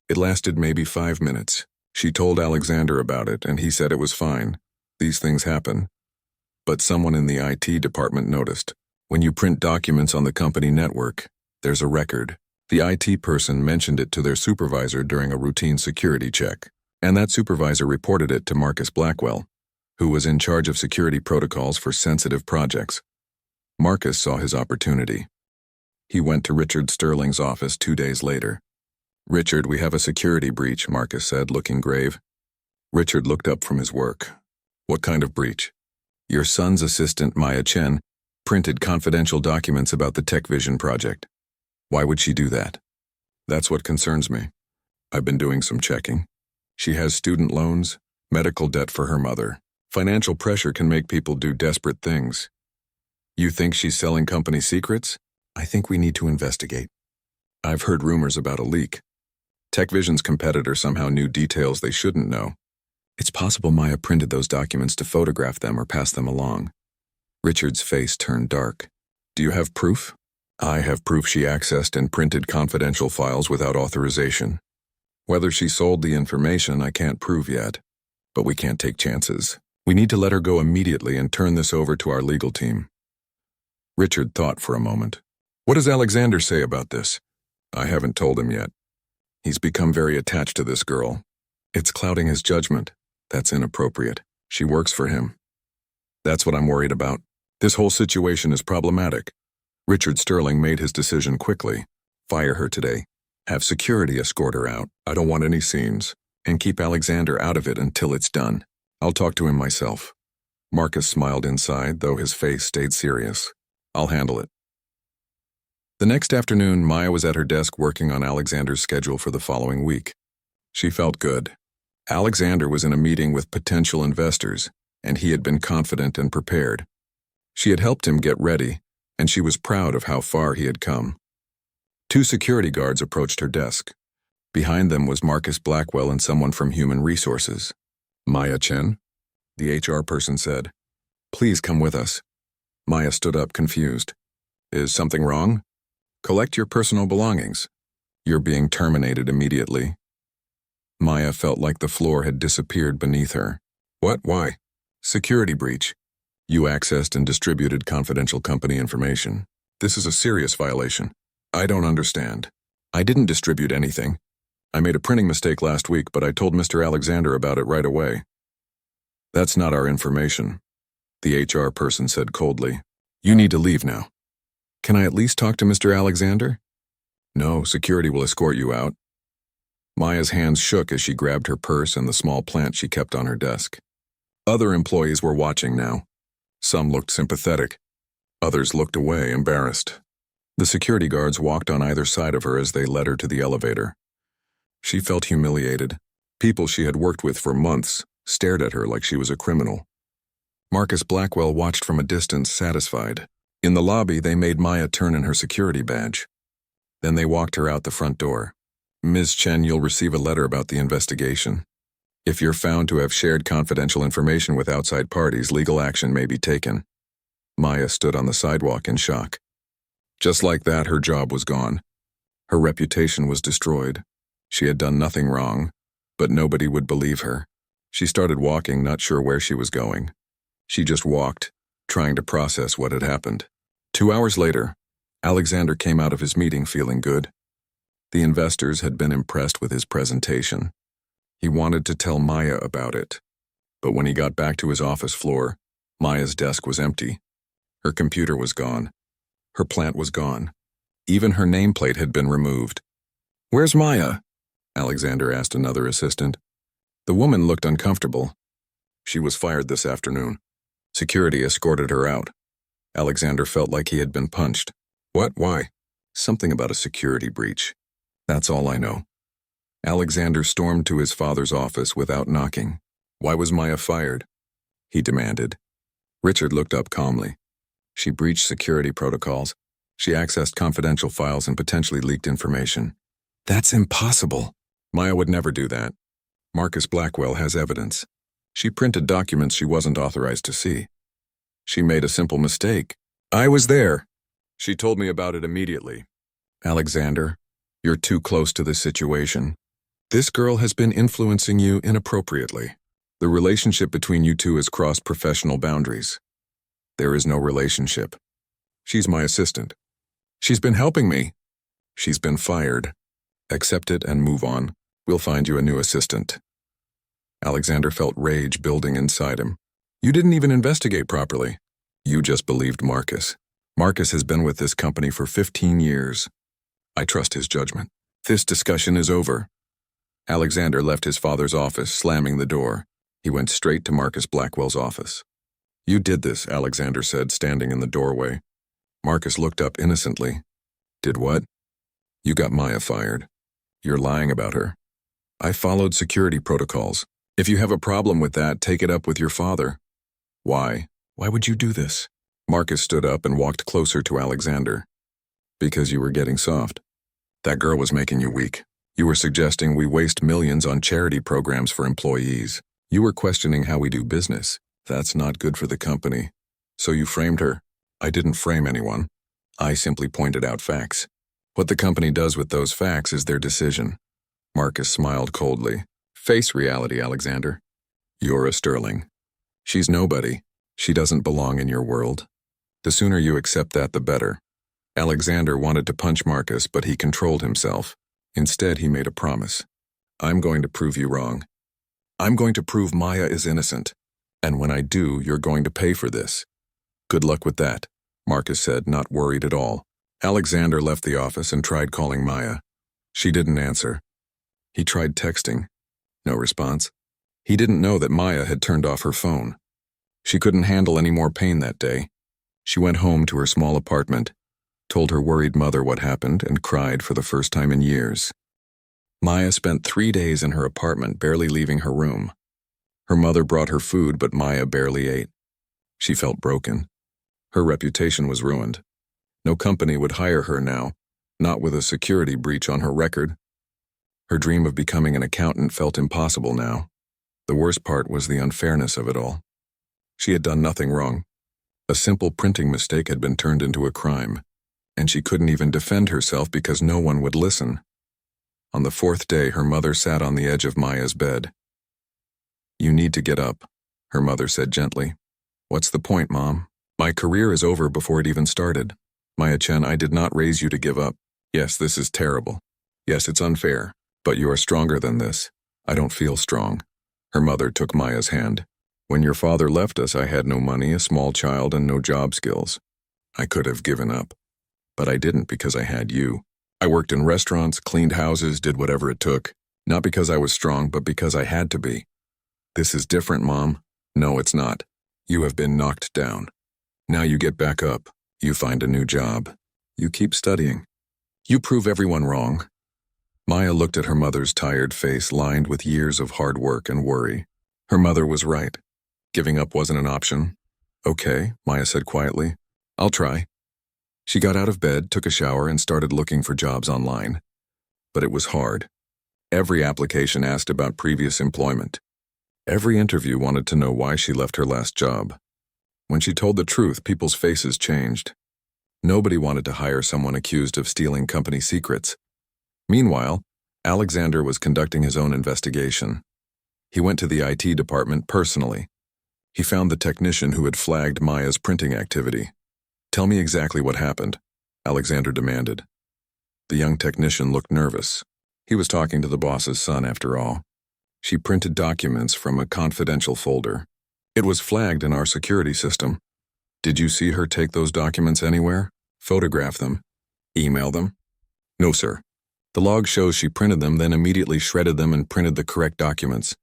It lasted maybe 5 minutes. She told Alexander about it, and he said it was fine. These things happen. But someone in the IT department noticed. When you print documents on the company network, there's a record. The IT person mentioned it to their supervisor during a routine security check, and that supervisor reported it to Marcus Blackwell, who was in charge of security protocols for sensitive projects. Marcus saw his opportunity. He went to Richard Sterling's office 2 days later. "Richard, we have a security breach," Marcus said, looking grave. Richard looked up from his work. "What kind of breach?" "Your son's assistant, Maya Chen, printed confidential documents about the TechVision project." "Why would she do that?" "That's what concerns me. I've been doing some checking. She has student loans, medical debt for her mother. Financial pressure can make people do desperate things." "You think she's selling company secrets?" "I think we need to investigate." "I've heard rumors about a leak. TechVision's competitor somehow knew details they shouldn't know." "It's possible Maya printed those documents to photograph them or pass them along." Richard's face turned dark. "Do you have proof?" "I have proof she accessed and printed confidential files without authorization. Whether she sold the information, I can't prove yet. But we can't take chances. We need to let her go immediately and turn this over to our legal team." Richard thought for a moment. "What does Alexander say about this?" "I haven't told him yet. He's become very attached to this girl. It's clouding his judgment. That's inappropriate. She works for him. That's what I'm worried about. This whole situation is problematic." Richard Sterling made his decision quickly. "Fire her today. Have security escort her out. I don't want any scenes. And keep Alexander out of it until it's done. I'll talk to him myself." Marcus smiled inside, though his face stayed serious. "I'll handle it." The next afternoon, Maya was at her desk working on Alexander's schedule for the following week. She felt good. Alexander was in a meeting with potential investors, and he had been confident and prepared. She had helped him get ready, and she was proud of how far he had come. 2 security guards approached her desk. Behind them was Marcus Blackwell and someone from Human Resources. "Maya Chen?" the HR person said. "Please come with us." Maya stood up, confused. "Is something wrong?" "Collect your personal belongings. You're being terminated immediately." Maya felt like the floor had disappeared beneath her. "What? Why?" "Security breach. You accessed and distributed confidential company information. This is a serious violation." "I don't understand. I didn't distribute anything. I made a printing mistake last week, but I told Mr. Alexander about it right away." "That's not our information," the HR person said coldly. "You need to leave now." "Can I at least talk to Mr. Alexander?" "No, security will escort you out." Maya's hands shook as she grabbed her purse and the small plant she kept on her desk. Other employees were watching now. Some looked sympathetic. Others looked away, embarrassed. The security guards walked on either side of her as they led her to the elevator. She felt humiliated. People she had worked with for months stared at her like she was a criminal. Marcus Blackwell watched from a distance, satisfied. In the lobby, they made Maya turn in her security badge. Then they walked her out the front door. "Ms. Chen, you'll receive a letter about the investigation. If you're found to have shared confidential information with outside parties, legal action may be taken." Maya stood on the sidewalk in shock. Just like that, her job was gone. Her reputation was destroyed. She had done nothing wrong, but nobody would believe her. She started walking, not sure where she was going. She just walked, trying to process what had happened. 2 hours later, Alexander came out of his meeting feeling good. The investors had been impressed with his presentation. He wanted to tell Maya about it. But when he got back to his office floor, Maya's desk was empty. Her computer was gone. Her plant was gone. Even her nameplate had been removed. "Where's Maya?" Alexander asked another assistant. The woman looked uncomfortable. "She was fired this afternoon. Security escorted her out." Alexander felt like he had been punched. "What? Why?" "Something about a security breach. That's all I know." Alexander stormed to his father's office without knocking. "Why was Maya fired?" he demanded. Richard looked up calmly. "She breached security protocols. She accessed confidential files and potentially leaked information." "That's impossible." "Maya would never do that. Marcus Blackwell has evidence. She printed documents she wasn't authorized to see. She made a simple mistake." "I was there." She told me about it immediately. Alexander, you're too close to this situation. This girl has been influencing you inappropriately. The relationship between you two has crossed professional boundaries. There is no relationship. She's my assistant. She's been helping me. She's been fired. Accept it and move on. We'll find you a new assistant. Alexander felt rage building inside him. You didn't even investigate properly. You just believed Marcus. Marcus has been with this company for 15 years. I trust his judgment. This discussion is over. Alexander left his father's office, slamming the door. He went straight to Marcus Blackwell's office. You did this, Alexander said, standing in the doorway. Marcus looked up innocently. Did what? You got Maya fired. You're lying about her. I followed security protocols. If you have a problem with that, take it up with your father. Why? Why would you do this? Marcus stood up and walked closer to Alexander. Because you were getting soft. That girl was making you weak. You were suggesting we waste millions on charity programs for employees. You were questioning how we do business. That's not good for the company. So you framed her. I didn't frame anyone. I simply pointed out facts. What the company does with those facts is their decision. Marcus smiled coldly. Face reality, Alexander. You're a Sterling. She's nobody. She doesn't belong in your world. The sooner you accept that, the better. Alexander wanted to punch Marcus, but he controlled himself. Instead, he made a promise. I'm going to prove you wrong. I'm going to prove Maya is innocent. And when I do, you're going to pay for this. Good luck with that, Marcus said, not worried at all. Alexander left the office and tried calling Maya. She didn't answer. He tried texting. No response. He didn't know that Maya had turned off her phone. She couldn't handle any more pain that day. She went home to her small apartment, told her worried mother what happened, and cried for the first time in years. Maya spent 3 days in her apartment, barely leaving her room. Her mother brought her food, but Maya barely ate. She felt broken. Her reputation was ruined. No company would hire her now, not with a security breach on her record. Her dream of becoming an accountant felt impossible now. The worst part was the unfairness of it all. She had done nothing wrong. A simple printing mistake had been turned into a crime, and she couldn't even defend herself because no one would listen. On the 4th day, her mother sat on the edge of Maya's bed. You need to get up, her mother said gently. What's the point, Mom? My career is over before it even started. Maya-chan, I did not raise you to give up. Yes, this is terrible. Yes, it's unfair. But you are stronger than this. I don't feel strong. Her mother took Maya's hand. When your father left us, I had no money, a small child, and no job skills. I could have given up. But I didn't because I had you. I worked in restaurants, cleaned houses, did whatever it took. Not because I was strong, but because I had to be. This is different, Mom. No, it's not. You have been knocked down. Now you get back up. You find a new job. You keep studying. You prove everyone wrong. Maya looked at her mother's tired face lined with years of hard work and worry. Her mother was right. Giving up wasn't an option. Okay, Maya said quietly. I'll try. She got out of bed, took a shower, and started looking for jobs online. But it was hard. Every application asked about previous employment. Every interview wanted to know why she left her last job. When she told the truth, people's faces changed. Nobody wanted to hire someone accused of stealing company secrets. Meanwhile, Alexander was conducting his own investigation. He went to the IT department personally. He found the technician who had flagged Maya's printing activity. Tell me exactly what happened, Alexander demanded. The young technician looked nervous. He was talking to the boss's son after all. She printed documents from a confidential folder. It was flagged in our security system. Did you see her take those documents anywhere? Photograph them? Email them? No, sir. The log shows she printed them, then immediately shredded them and printed the correct documents.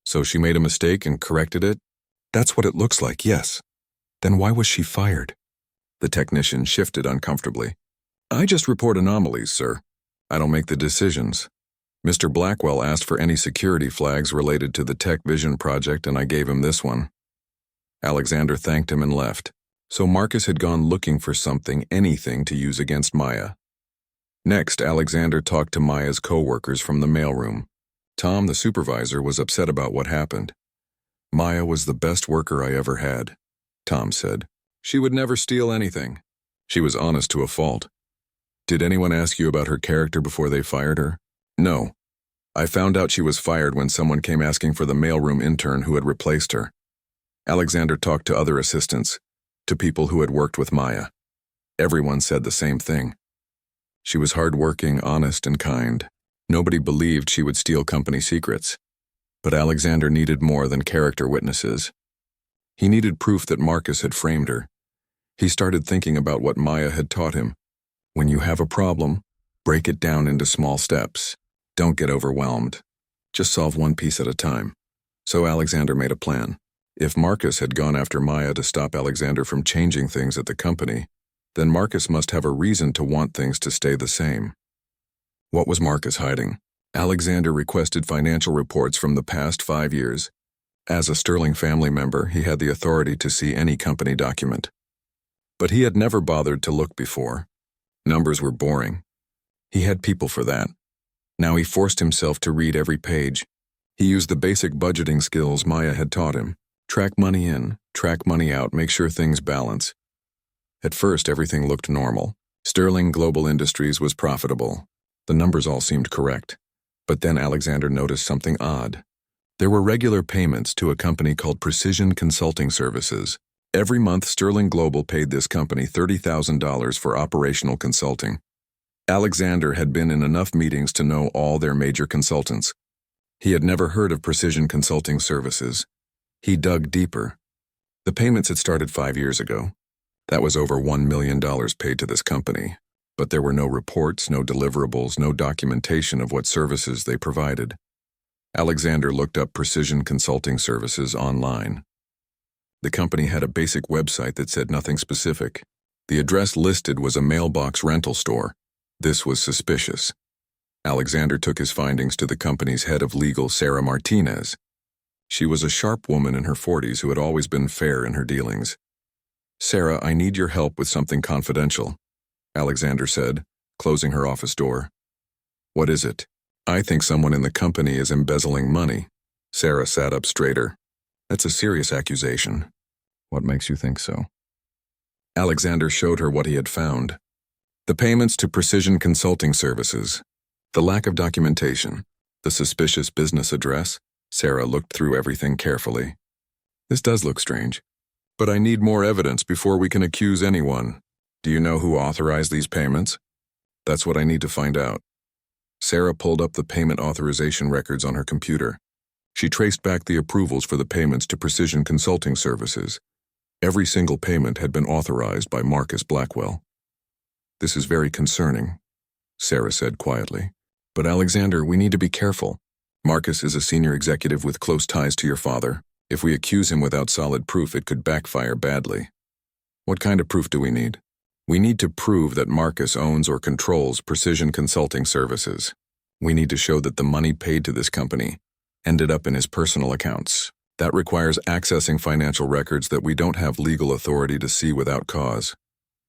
So she made a mistake and corrected it? That's what it looks like, yes. Then why was she fired? The technician shifted uncomfortably. I just report anomalies, sir. I don't make the decisions. Mr. Blackwell asked for any security flags related to the Tech Vision project, and I gave him this one. Alexander thanked him and left. So Marcus had gone looking for something, anything to use against Maya. Next, Alexander talked to Maya's co-workers from the mailroom. Tom, the supervisor, was upset about what happened. Maya was the best worker I ever had, Tom said. She would never steal anything. She was honest to a fault. Did anyone ask you about her character before they fired her? No. I found out she was fired when someone came asking for the mailroom intern who had replaced her. Alexander talked to other assistants, to people who had worked with Maya. Everyone said the same thing. She was hardworking, honest, and kind. Nobody believed she would steal company secrets. But Alexander needed more than character witnesses. He needed proof that Marcus had framed her. He started thinking about what Maya had taught him. When you have a problem, break it down into small steps. Don't get overwhelmed. Just solve one piece at a time. So Alexander made a plan. If Marcus had gone after Maya to stop Alexander from changing things at the company, then Marcus must have a reason to want things to stay the same. What was Marcus hiding? Alexander requested financial reports from the past 5 years. As a Sterling family member, he had the authority to see any company document. But he had never bothered to look before. Numbers were boring. He had people for that. Now he forced himself to read every page. He used the basic budgeting skills Maya had taught him. Track money in, track money out, make sure things balance. At first, everything looked normal. Sterling Global Industries was profitable. The numbers all seemed correct. But then Alexander noticed something odd. There were regular payments to a company called Precision Consulting Services. Every month, Sterling Global paid this company $30,000 for operational consulting. Alexander had been in enough meetings to know all their major consultants. He had never heard of Precision Consulting Services. He dug deeper. The payments had started 5 years ago. That was over $1 million paid to this company. But there were no reports, no deliverables, no documentation of what services they provided. Alexander looked up Precision Consulting Services online. The company had a basic website that said nothing specific. The address listed was a mailbox rental store. This was suspicious. Alexander took his findings to the company's head of legal, Sarah Martinez. She was a sharp woman in her 40s who had always been fair in her dealings. "Sarah, I need your help with something confidential," Alexander said, closing her office door. "What is it?" "I think someone in the company is embezzling money." Sarah sat up straighter. "That's a serious accusation." "What makes you think so?" Alexander showed her what he had found. The payments to Precision Consulting Services, the lack of documentation, the suspicious business address. Sarah looked through everything carefully. "This does look strange. But I need more evidence before we can accuse anyone. Do you know who authorized these payments?" "That's what I need to find out." Sarah pulled up the payment authorization records on her computer. She traced back the approvals for the payments to Precision Consulting Services. Every single payment had been authorized by Marcus Blackwell. "This is very concerning," Sarah said quietly. "But Alexander, we need to be careful. Marcus is a senior executive with close ties to your father. If we accuse him without solid proof, it could backfire badly." "What kind of proof do we need?" "We need to prove that Marcus owns or controls Precision Consulting Services. We need to show that the money paid to this company ended up in his personal accounts. That requires accessing financial records that we don't have legal authority to see without cause.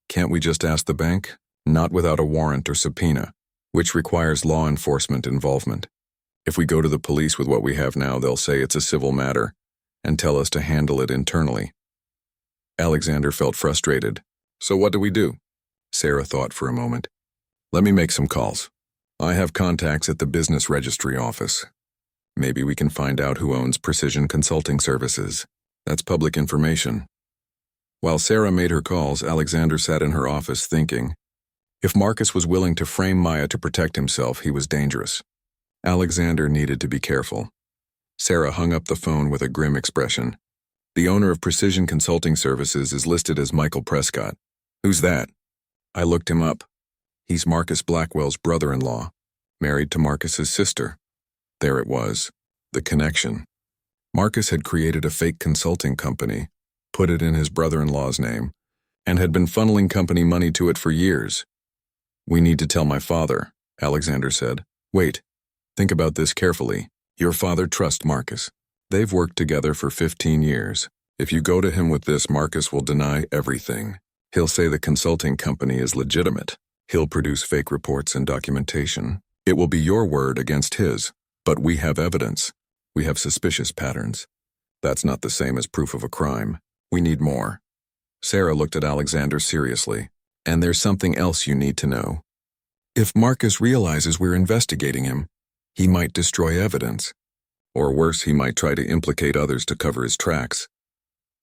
Can't we just ask the bank? Not without a warrant or subpoena, which requires law enforcement involvement. If we go to the police with what we have now, they'll say it's a civil matter and tell us to handle it internally." Alexander felt frustrated. "So what do we do?" Sarah thought for a moment. "Let me make some calls. I have contacts at the business registry office. Maybe we can find out who owns Precision Consulting Services. That's public information." While Sarah made her calls, Alexander sat in her office thinking. If Marcus was willing to frame Maya to protect himself, he was dangerous. Alexander needed to be careful. Sarah hung up the phone with a grim expression. "The owner of Precision Consulting Services is listed as Michael Prescott." "Who's that?" "I looked him up. He's Marcus Blackwell's brother-in-law, married to Marcus's sister." There it was, the connection. Marcus had created a fake consulting company, put it in his brother-in-law's name, and had been funneling company money to it for years. "We need to tell my father," Alexander said. "Wait. Think about this carefully. Your father trusts Marcus. They've worked together for 15 years. If you go to him with this, Marcus will deny everything. He'll say the consulting company is legitimate. He'll produce fake reports and documentation. It will be your word against his. But we have evidence. We have suspicious patterns. That's not the same as proof of a crime. We need more." Sarah looked at Alexander seriously. And there's something else you need to know. If Marcus realizes we're investigating him, he might destroy evidence. Or worse, he might try to implicate others to cover his tracks.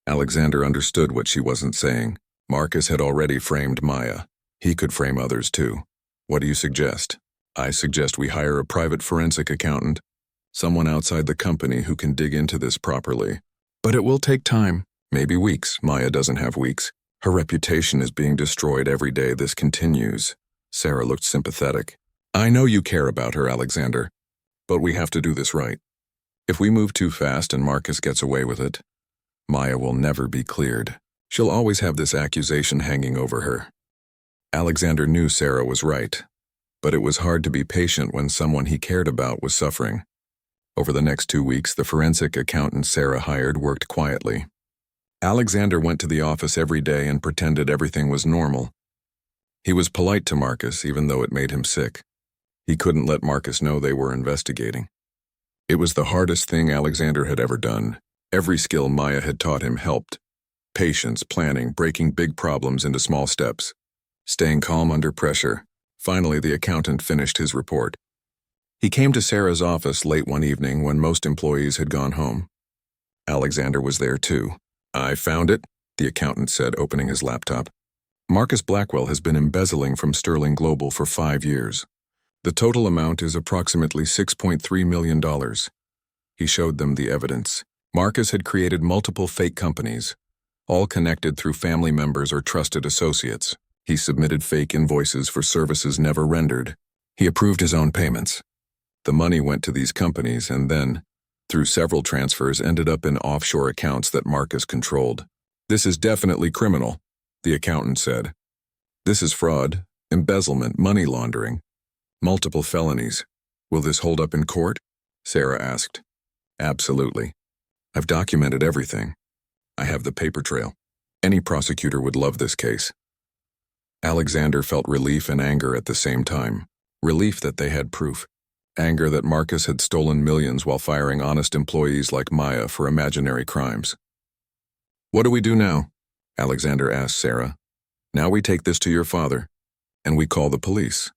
Alexander understood what she wasn't saying. Marcus had already framed Maya. He could frame others too. What do you suggest? I suggest we hire a private forensic accountant, someone outside the company who can dig into this properly. But it will take time, maybe weeks. Maya doesn't have weeks. Her reputation is being destroyed every day this continues. Sarah looked sympathetic. I know you care about her, Alexander, but we have to do this right. If we move too fast and Marcus gets away with it, Maya will never be cleared. She'll always have this accusation hanging over her. Alexander knew Sarah was right, but it was hard to be patient when someone he cared about was suffering. Over the next 2 weeks, the forensic accountant Sarah hired worked quietly. Alexander went to the office every day and pretended everything was normal. He was polite to Marcus, even though it made him sick. He couldn't let Marcus know they were investigating. It was the hardest thing Alexander had ever done. Every skill Maya had taught him helped. Patience, planning, breaking big problems into small steps. Staying calm under pressure. Finally, the accountant finished his report. He came to Sarah's office late one evening when most employees had gone home. Alexander was there too. I found it, the accountant said, opening his laptop. Marcus Blackwell has been embezzling from Sterling Global for 5 years. The total amount is approximately $6.3 million. He showed them the evidence. Marcus had created multiple fake companies, all connected through family members or trusted associates. He submitted fake invoices for services never rendered. He approved his own payments. The money went to these companies and then, through several transfers, ended up in offshore accounts that Marcus controlled. This is definitely criminal, the accountant said. This is fraud, embezzlement, money laundering, multiple felonies. Will this hold up in court? Sarah asked. Absolutely. I've documented everything. I have the paper trail. Any prosecutor would love this case. Alexander felt relief and anger at the same time. Relief that they had proof. Anger that Marcus had stolen millions while firing honest employees like Maya for imaginary crimes. What do we do now? Alexander asked Sarah. Now we take this to your father, and we call the police.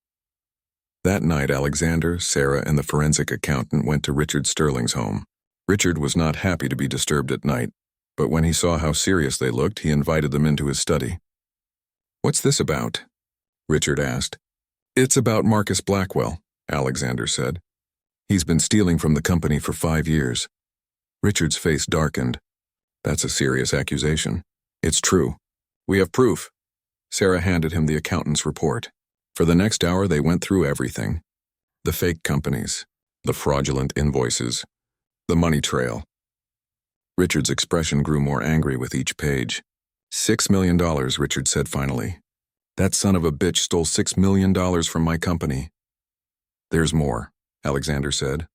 That night, Alexander, Sarah, and the forensic accountant went to Richard Sterling's home. Richard was not happy to be disturbed at night, but when he saw how serious they looked, he invited them into his study. What's this about? Richard asked. It's about Marcus Blackwell, Alexander said. He's been stealing from the company for 5 years. Richard's face darkened. That's a serious accusation. It's true. We have proof. Sarah handed him the accountant's report. For the next hour, they went through everything. The fake companies, the fraudulent invoices, the money trail. Richard's expression grew more angry with each page. $6 million, Richard said finally. That son of a bitch stole $6 million from my company. There's more, Alexander said.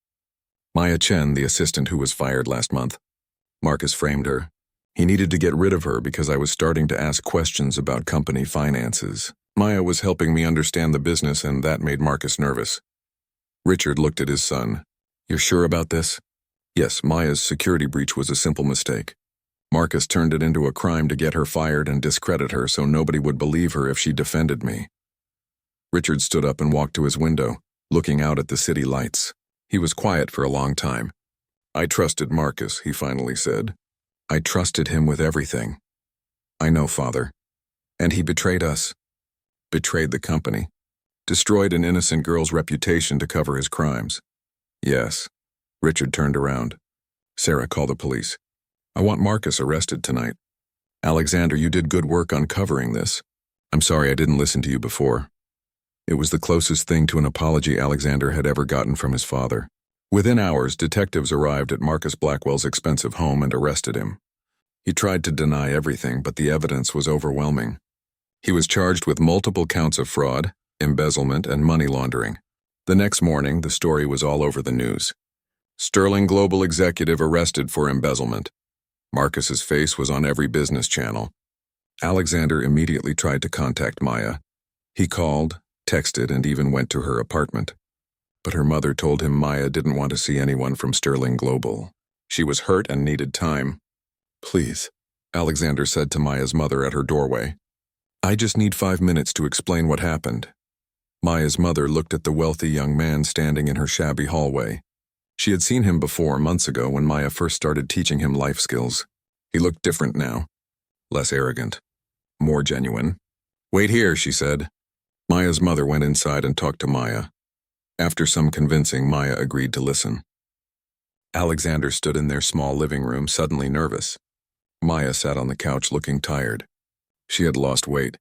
Maya Chen, the assistant who was fired last month. Marcus framed her. He needed to get rid of her because I was starting to ask questions about company finances. Maya was helping me understand the business, and that made Marcus nervous. Richard looked at his son. You're sure about this? Yes, Maya's security breach was a simple mistake. Marcus turned it into a crime to get her fired and discredit her so nobody would believe her if she defended me. Richard stood up and walked to his window, looking out at the city lights. He was quiet for a long time. I trusted Marcus, he finally said. I trusted him with everything. I know, Father. And he betrayed us. Betrayed the company. Destroyed an innocent girl's reputation to cover his crimes. Yes. Richard turned around. Sarah, call the police. I want Marcus arrested tonight. Alexander, you did good work uncovering this. I'm sorry I didn't listen to you before. It was the closest thing to an apology Alexander had ever gotten from his father. Within hours, detectives arrived at Marcus Blackwell's expensive home and arrested him. He tried to deny everything, but the evidence was overwhelming. He was charged with multiple counts of fraud, embezzlement, and money laundering. The next morning, the story was all over the news. Sterling Global executive arrested for embezzlement. Marcus's face was on every business channel. Alexander immediately tried to contact Maya. He called, texted, and even went to her apartment. But her mother told him Maya didn't want to see anyone from Sterling Global. She was hurt and needed time. Please, Alexander said to Maya's mother at her doorway. I just need 5 minutes to explain what happened. Maya's mother looked at the wealthy young man standing in her shabby hallway. She had seen him before, months ago, when Maya first started teaching him life skills. He looked different now. Less arrogant. More genuine. "Wait here," she said. Maya's mother went inside and talked to Maya. After some convincing, Maya agreed to listen. Alexander stood in their small living room, suddenly nervous. Maya sat on the couch looking tired. She had lost weight.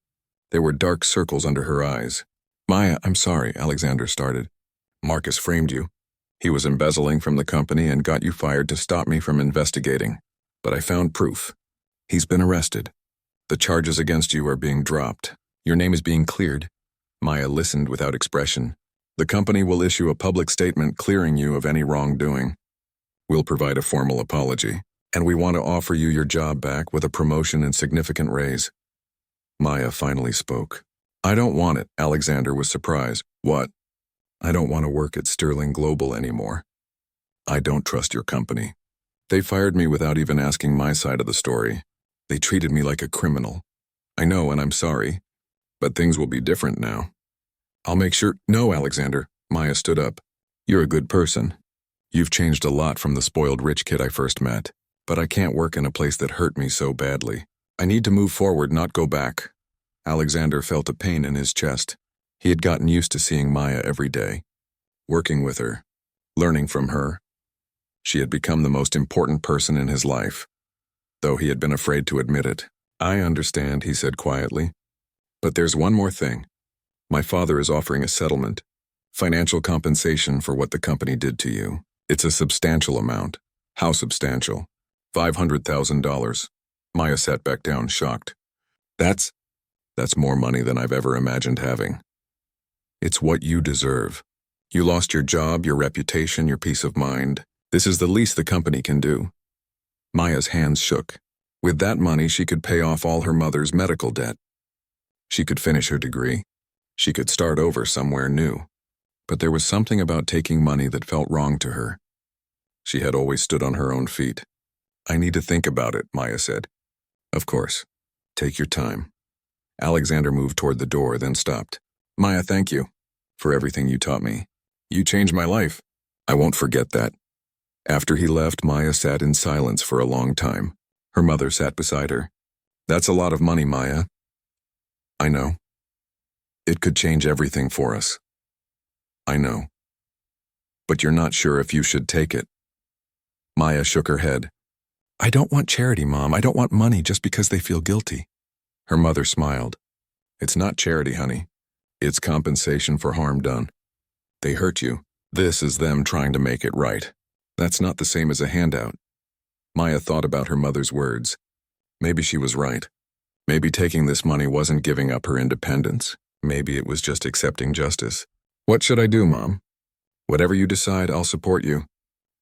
There were dark circles under her eyes. "Maya, I'm sorry," Alexander started. "Marcus framed you. He was embezzling from the company and got you fired to stop me from investigating. But I found proof. He's been arrested. The charges against you are being dropped. Your name is being cleared." Maya listened without expression. "The company will issue a public statement clearing you of any wrongdoing. We'll provide a formal apology, and we want to offer you your job back with a promotion and significant raise." Maya finally spoke. "I don't want it," Alexander was surprised. "What?" "I don't want to work at Sterling Global anymore. I don't trust your company. They fired me without even asking my side of the story. They treated me like a criminal. I know, and I'm sorry. But things will be different now. I'll make sure—" "No, Alexander," Maya stood up. "You're a good person. You've changed a lot from the spoiled rich kid I first met. But I can't work in a place that hurt me so badly. I need to move forward, not go back." Alexander felt a pain in his chest. He had gotten used to seeing Maya every day, working with her, learning from her. She had become the most important person in his life, though he had been afraid to admit it. "I understand," he said quietly. "But there's one more thing. My father is offering a settlement, financial compensation for what the company did to you. It's a substantial amount." "How substantial?" $500,000. Maya sat back down, shocked. That's more money than I've ever imagined having. It's what you deserve. You lost your job, your reputation, your peace of mind. This is the least the company can do." Maya's hands shook. With that money, she could pay off all her mother's medical debt. She could finish her degree. She could start over somewhere new. But there was something about taking money that felt wrong to her. She had always stood on her own feet. "I need to think about it," Maya said. "Of course. Take your time." Alexander moved toward the door, then stopped. "Maya, thank you for everything you taught me. You changed my life. I won't forget that." After he left, Maya sat in silence for a long time. Her mother sat beside her. "That's a lot of money, Maya." "I know. It could change everything for us." "I know. But you're not sure if you should take it." Maya shook her head. "I don't want charity, Mom. I don't want money just because they feel guilty." Her mother smiled. "It's not charity, honey. It's compensation for harm done. They hurt you. This is them trying to make it right. That's not the same as a handout." Maya thought about her mother's words. Maybe she was right. Maybe taking this money wasn't giving up her independence. Maybe it was just accepting justice. "What should I do, Mom?" "Whatever you decide, I'll support you.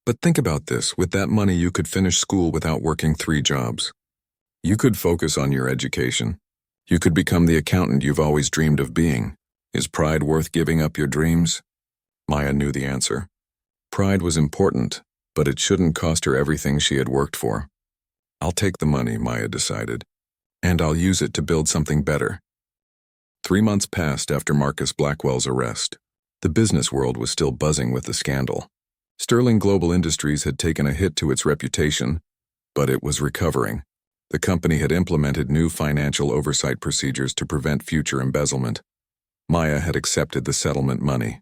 But think about this. With that money, you could finish school without working 3 jobs. You could focus on your education. You could become the accountant you've always dreamed of being. Is pride worth giving up your dreams?" Maya knew the answer. Pride was important, but it shouldn't cost her everything she had worked for. "I'll take the money," Maya decided, "and I'll use it to build something better." 3 months passed after Marcus Blackwell's arrest. The business world was still buzzing with the scandal. Sterling Global Industries had taken a hit to its reputation, but it was recovering. The company had implemented new financial oversight procedures to prevent future embezzlement. Maya had accepted the settlement money.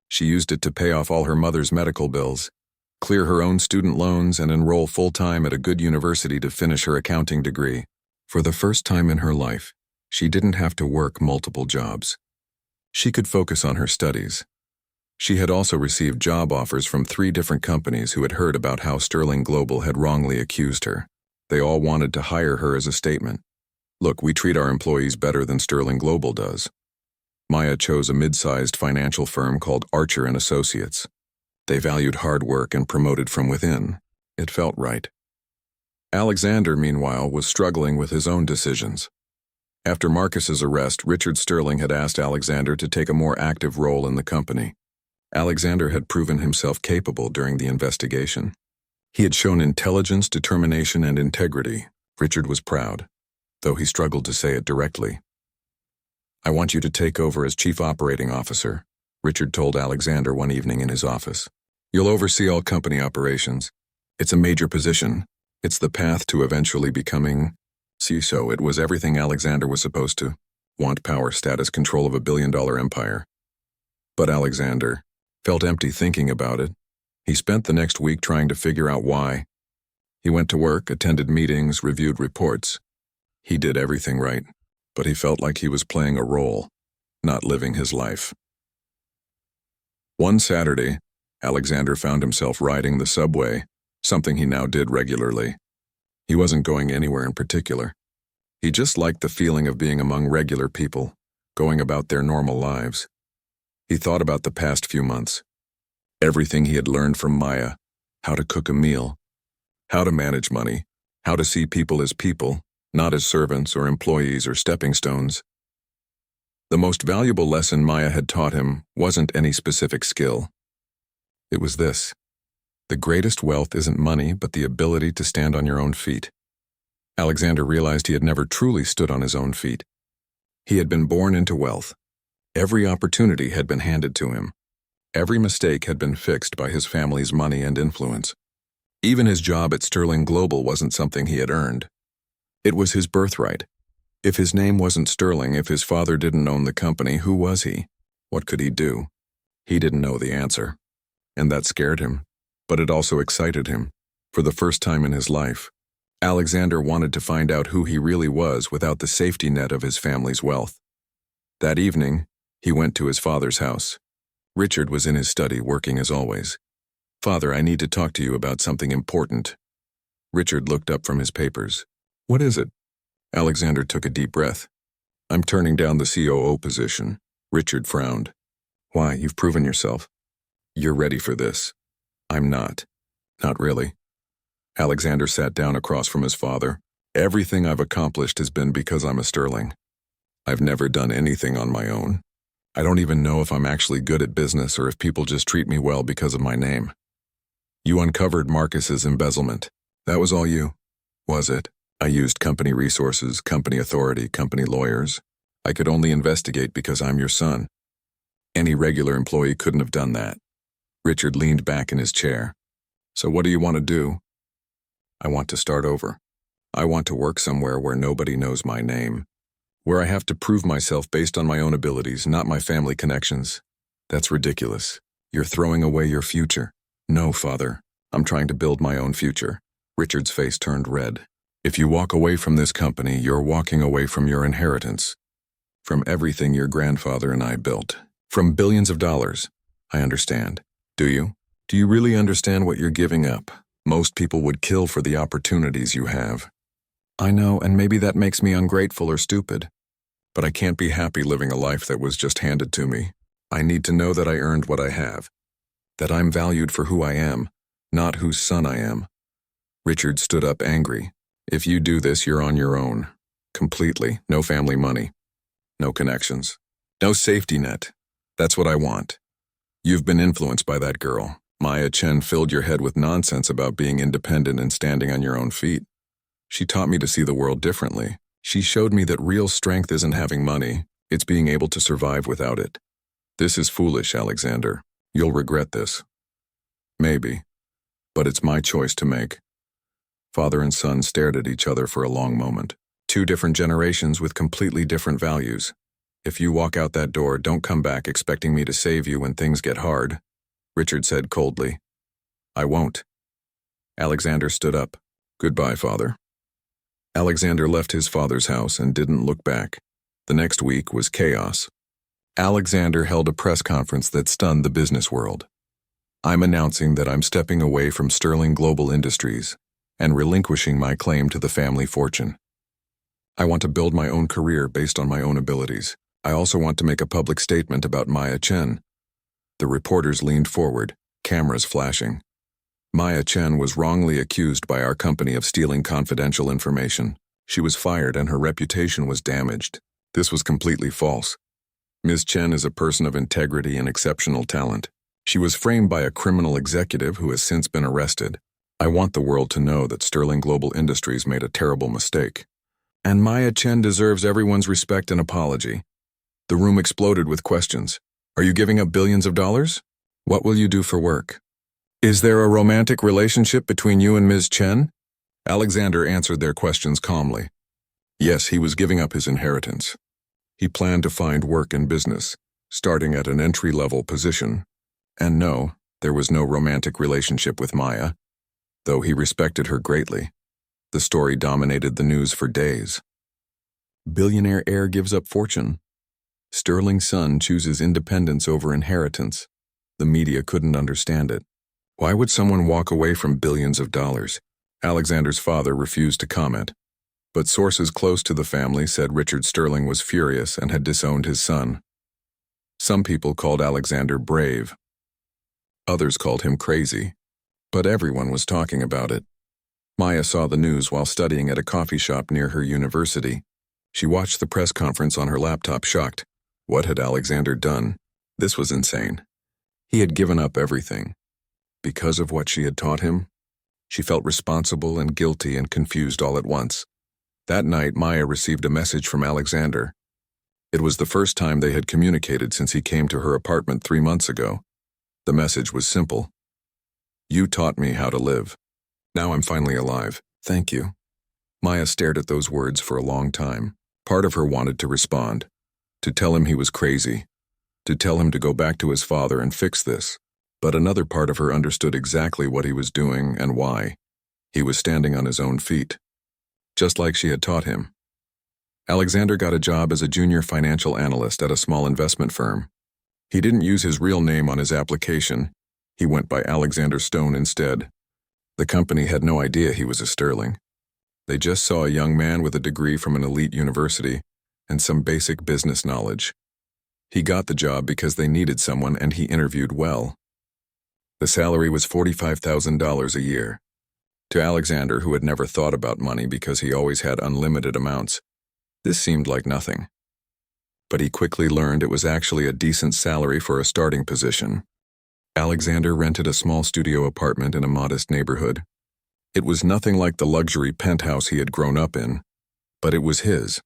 She used it to pay off all her mother's medical bills, clear her own student loans, and enroll full-time at a good university to finish her accounting degree. For the first time in her life, she didn't have to work multiple jobs. She could focus on her studies. She had also received job offers from 3 different companies who had heard about how Sterling Global had wrongly accused her. They all wanted to hire her as a statement. "Look, we treat our employees better than Sterling Global does." Maya chose a mid-sized financial firm called Archer & Associates. They valued hard work and promoted from within. It felt right. Alexander, meanwhile, was struggling with his own decisions. After Marcus's arrest, Richard Sterling had asked Alexander to take a more active role in the company. Alexander had proven himself capable during the investigation. He had shown intelligence, determination, and integrity. Richard was proud. though he struggled to say it directly. "I want you to take over as Chief Operating Officer," Richard told Alexander one evening in his office. "You'll oversee all company operations. It's a major position. It's the path to eventually becoming CISO. It was everything Alexander was supposed to want: power, status, control of a billion-dollar empire. But Alexander felt empty thinking about it. He spent the next week trying to figure out why. He went to work, attended meetings, reviewed reports. He did everything right, but he felt like he was playing a role, not living his life. One Saturday, Alexander found himself riding the subway, something he now did regularly. He wasn't going anywhere in particular. He just liked the feeling of being among regular people, going about their normal lives. He thought about the past few months, everything he had learned from Maya: how to cook a meal, how to manage money, how to see people as people, not as servants or employees or stepping stones. The most valuable lesson Maya had taught him wasn't any specific skill. It was this: the greatest wealth isn't money, but the ability to stand on your own feet. Alexander realized he had never truly stood on his own feet. He had been born into wealth. Every opportunity had been handed to him. Every mistake had been fixed by his family's money and influence. Even his job at Sterling Global wasn't something he had earned. It was his birthright. If his name wasn't Sterling, if his father didn't own the company, who was he? What could he do? He didn't know the answer. And that scared him, but it also excited him. For the first time in his life, Alexander wanted to find out who he really was without the safety net of his family's wealth. That evening, he went to his father's house. Richard was in his study, working as always. "Father, I need to talk to you about something important." Richard looked up from his papers. "What is it?" Alexander took a deep breath. "I'm turning down the COO position." Richard frowned. "Why? You've proven yourself." "You're ready for this." "I'm not." "Not really." Alexander sat down across from his father. "Everything I've accomplished has been because I'm a Sterling. I've never done anything on my own. I don't even know if I'm actually good at business or if people just treat me well because of my name. You uncovered Marcus's embezzlement. That was all you, was it? I used company resources, company authority, company lawyers. I could only investigate because I'm your son. Any regular employee couldn't have done that." Richard leaned back in his chair. "So what do you want to do?" "I want to start over. I want to work somewhere where nobody knows my name, where I have to prove myself based on my own abilities, not my family connections." "That's ridiculous. You're throwing away your future." "No, Father. I'm trying to build my own future." Richard's face turned red. "If you walk away from this company, you're walking away from your inheritance, from everything your grandfather and I built, from billions of dollars." "I understand. Do you? Do you really understand what you're giving up? Most people would kill for the opportunities you have." "I know, and maybe that makes me ungrateful or stupid. But I can't be happy living a life that was just handed to me. I need to know that I earned what I have, that I'm valued for who I am, not whose son I am." Richard stood up angry. "If you do this, you're on your own. Completely. No family money. No connections. No safety net. That's what I want. You've been influenced by that girl. Maya Chen filled your head with nonsense about being independent and standing on your own feet. She taught me to see the world differently. She showed me that real strength isn't having money, it's being able to survive without it. This is foolish, Alexander. You'll regret this." "Maybe. But it's my choice to make." Father and son stared at each other for a long moment. Two different generations with completely different values. "If you walk out that door, don't come back expecting me to save you when things get hard," Richard said coldly. "I won't." Alexander stood up. "Goodbye, Father." Alexander left his father's house and didn't look back. The next week was chaos. Alexander held a press conference that stunned the business world. "I'm announcing that I'm stepping away from Sterling Global Industries and relinquishing my claim to the family fortune. I want to build my own career based on my own abilities. I also want to make a public statement about Maya Chen." The reporters leaned forward, cameras flashing. "Maya Chen was wrongly accused by our company of stealing confidential information. She was fired and her reputation was damaged. This was completely false. Ms. Chen is a person of integrity and exceptional talent. She was framed by a criminal executive who has since been arrested. I want the world to know that Sterling Global Industries made a terrible mistake. And Maya Chen deserves everyone's respect and apology. The room exploded with questions. Are you giving up billions of dollars? What will you do for work? Is there a romantic relationship between you and Ms. Chen? Alexander answered their questions calmly. Yes, he was giving up his inheritance. He planned to find work in business, starting at an entry-level position. And no, there was no romantic relationship with Maya, though he respected her greatly. The story dominated the news for days. Billionaire heir gives up fortune. Sterling's son chooses independence over inheritance. The media couldn't understand it. Why would someone walk away from billions of dollars? Alexander's father refused to comment, but sources close to the family said Richard Sterling was furious and had disowned his son. Some people called Alexander brave. Others called him crazy, but everyone was talking about it. Maya saw the news while studying at a coffee shop near her university. She watched the press conference on her laptop, shocked. What had Alexander done? This was insane. He had given up everything. Because of what she had taught him? She felt responsible and guilty and confused all at once. That night, Maya received a message from Alexander. It was the first time they had communicated since he came to her apartment 3 months ago. The message was simple. You taught me how to live. Now I'm finally alive. Thank you. Maya stared at those words for a long time. Part of her wanted to respond, to tell him he was crazy, to tell him to go back to his father and fix this. But another part of her understood exactly what he was doing and why. He was standing on his own feet, just like she had taught him. Alexander got a job as a junior financial analyst at a small investment firm. He didn't use his real name on his application. He went by Alexander Stone instead. The company had no idea he was a Sterling. They just saw a young man with a degree from an elite university and some basic business knowledge. He got the job because they needed someone, and he interviewed well. The salary was $45,000 a year. To Alexander, who had never thought about money because he always had unlimited amounts, this seemed like nothing. But he quickly learned it was actually a decent salary for a starting position. Alexander rented a small studio apartment in a modest neighborhood. It was nothing like the luxury penthouse he had grown up in, but it was his.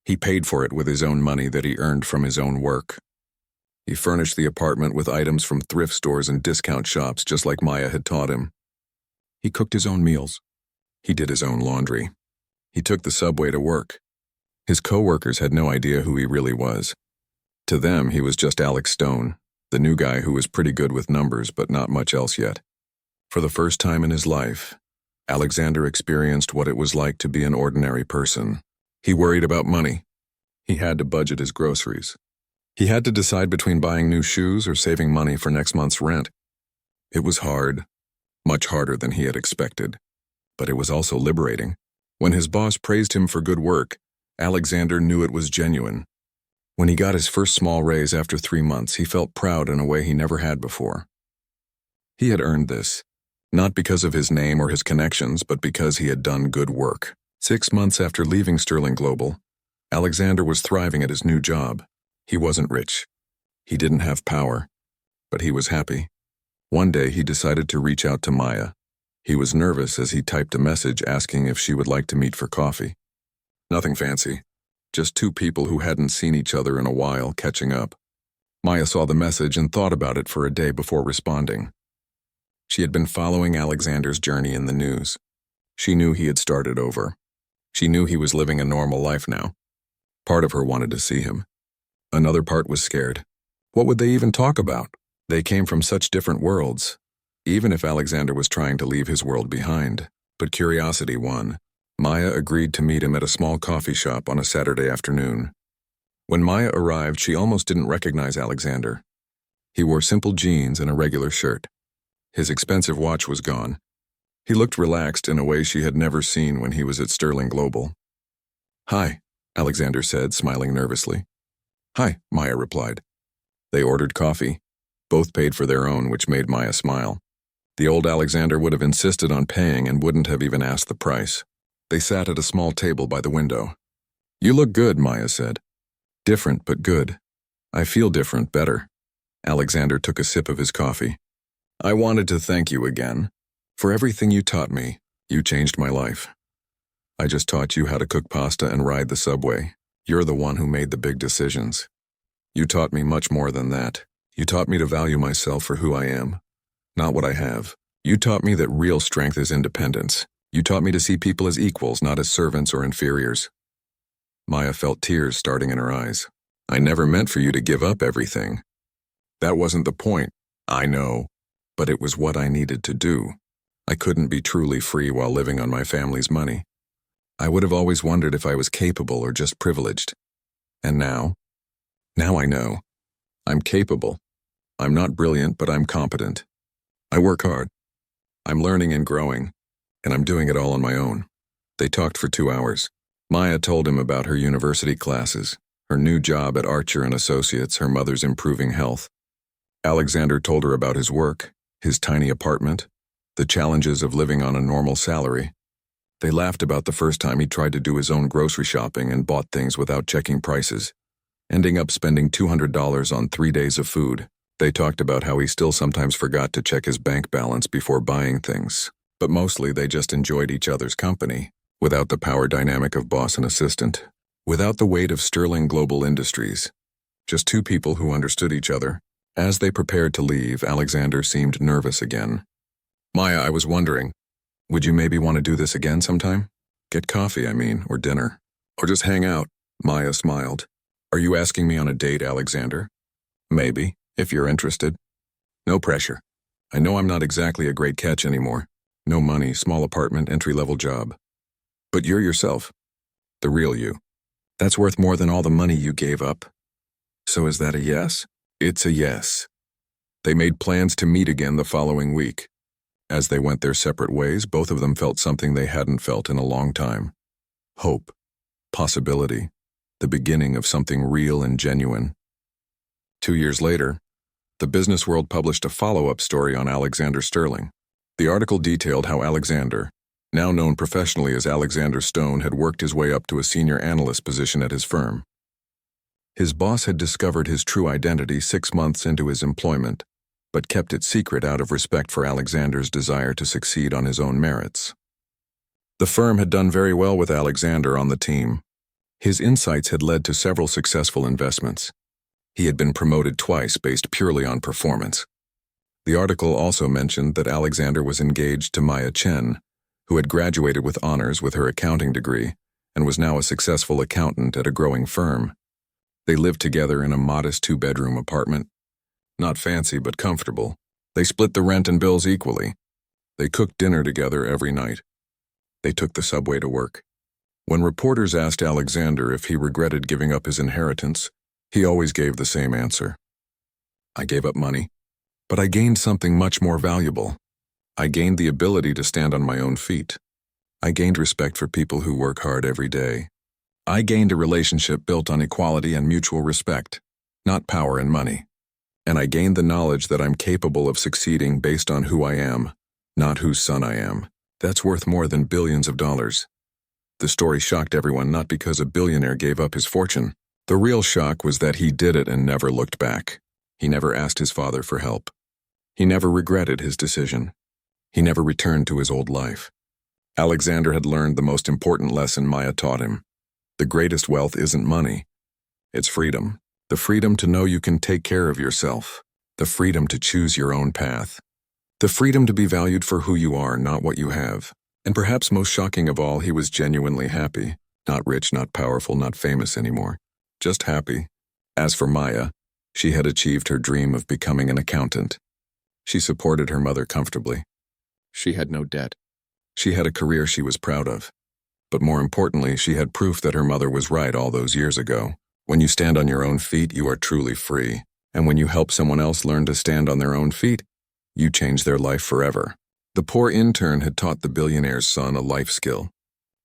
He paid for it with his own money that he earned from his own work. He furnished the apartment with items from thrift stores and discount shops, just like Maya had taught him. He cooked his own meals. He did his own laundry. He took the subway to work. His co-workers had no idea who he really was. To them, he was just Alex Stone, the new guy who was pretty good with numbers but not much else yet. For the first time in his life, Alexander experienced what it was like to be an ordinary person. He worried about money. He had to budget his groceries. He had to decide between buying new shoes or saving money for next month's rent. It was hard, much harder than he had expected, but it was also liberating. When his boss praised him for good work, Alexander knew it was genuine. When he got his first small raise after 3 months, he felt proud in a way he never had before. He had earned this, not because of his name or his connections, but because he had done good work. 6 months after leaving Sterling Global, Alexander was thriving at his new job. He wasn't rich. He didn't have power, but he was happy. One day he decided to reach out to Maya. He was nervous as he typed a message asking if she would like to meet for coffee. Nothing fancy, just 2 people who hadn't seen each other in a while catching up. Maya saw the message and thought about it for a day before responding. She had been following Alexander's journey in the news. She knew he had started over. She knew he was living a normal life now. Part of her wanted to see him. Another part was scared. What would they even talk about? They came from such different worlds, even if Alexander was trying to leave his world behind. But curiosity won. Maya agreed to meet him at a small coffee shop on a Saturday afternoon. When Maya arrived, she almost didn't recognize Alexander. He wore simple jeans and a regular shirt. His expensive watch was gone. He looked relaxed in a way she had never seen when he was at Sterling Global. "Hi," Alexander said, smiling nervously. "Hi," Maya replied. They ordered coffee. Both paid for their own, which made Maya smile. The old Alexander would have insisted on paying and wouldn't have even asked the price. They sat at a small table by the window. "You look good," Maya said. "Different, but good." "I feel different, better." Alexander took a sip of his coffee. "I wanted to thank you again. For everything you taught me, you changed my life." I just taught you how to cook pasta and ride the subway. You're the one who made the big decisions. You taught me much more than that. You taught me to value myself for who I am, not what I have. You taught me that real strength is independence. You taught me to see people as equals, not as servants or inferiors. Maya felt tears starting in her eyes. I never meant for you to give up everything. That wasn't the point, I know, but it was what I needed to do. I couldn't be truly free while living on my family's money. I would have always wondered if I was capable or just privileged. And now I know. I'm capable. I'm not brilliant, but I'm competent. I work hard. I'm learning and growing, and I'm doing it all on my own. They talked for 2 hours. Maya told him about her university classes, her new job at Archer and Associates, her mother's improving health. Alexander told her about his work, his tiny apartment, the challenges of living on a normal salary. They laughed about the first time he tried to do his own grocery shopping and bought things without checking prices, ending up spending $200 on 3 days of food. They talked about how he still sometimes forgot to check his bank balance before buying things, but mostly they just enjoyed each other's company, without the power dynamic of boss and assistant, without the weight of Sterling Global Industries. Just two people who understood each other. As they prepared to leave, Alexander seemed nervous again. Maya, I was wondering, would you maybe want to do this again sometime? Get coffee, I mean, or dinner. Or just hang out. Maya smiled. Are you asking me on a date, Alexander? Maybe, if you're interested. No pressure. I know I'm not exactly a great catch anymore. No money, small apartment, entry-level job. But you're yourself. The real you. That's worth more than all the money you gave up. So is that a yes? It's a yes. They made plans to meet again the following week. As they went their separate ways, both of them felt something they hadn't felt in a long time. Hope. Possibility. The beginning of something real and genuine. 2 years later, the business world published a follow-up story on Alexander Sterling. The article detailed how Alexander, now known professionally as Alexander Stone, had worked his way up to a senior analyst position at his firm. His boss had discovered his true identity 6 months into his employment, but kept it secret out of respect for Alexander's desire to succeed on his own merits. The firm had done very well with Alexander on the team. His insights had led to several successful investments. He had been promoted twice based purely on performance. The article also mentioned that Alexander was engaged to Maya Chen, who had graduated with honors with her accounting degree and was now a successful accountant at a growing firm. They lived together in a modest 2-bedroom apartment. Not fancy, but comfortable. They split the rent and bills equally. They cooked dinner together every night. They took the subway to work. When reporters asked Alexander if he regretted giving up his inheritance, he always gave the same answer. I gave up money, but I gained something much more valuable. I gained the ability to stand on my own feet. I gained respect for people who work hard every day. I gained a relationship built on equality and mutual respect, not power and money. And I gained the knowledge that I'm capable of succeeding based on who I am, not whose son I am. That's worth more than billions of dollars. The story shocked everyone not because a billionaire gave up his fortune. The real shock was that he did it and never looked back. He never asked his father for help. He never regretted his decision. He never returned to his old life. Alexander had learned the most important lesson Maya taught him. The greatest wealth isn't money. It's freedom. The freedom to know you can take care of yourself. The freedom to choose your own path. The freedom to be valued for who you are, not what you have. And perhaps most shocking of all, he was genuinely happy. Not rich, not powerful, not famous anymore. Just happy. As for Maya, she had achieved her dream of becoming an accountant. She supported her mother comfortably. She had no debt. She had a career she was proud of. But more importantly, she had proof that her mother was right all those years ago. When you stand on your own feet, you are truly free. And when you help someone else learn to stand on their own feet, you change their life forever. The poor intern had taught the billionaire's son a life skill.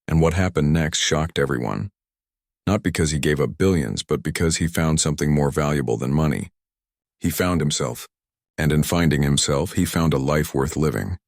And what happened next shocked everyone. Not because he gave up billions, but because he found something more valuable than money. He found himself. And in finding himself, he found a life worth living.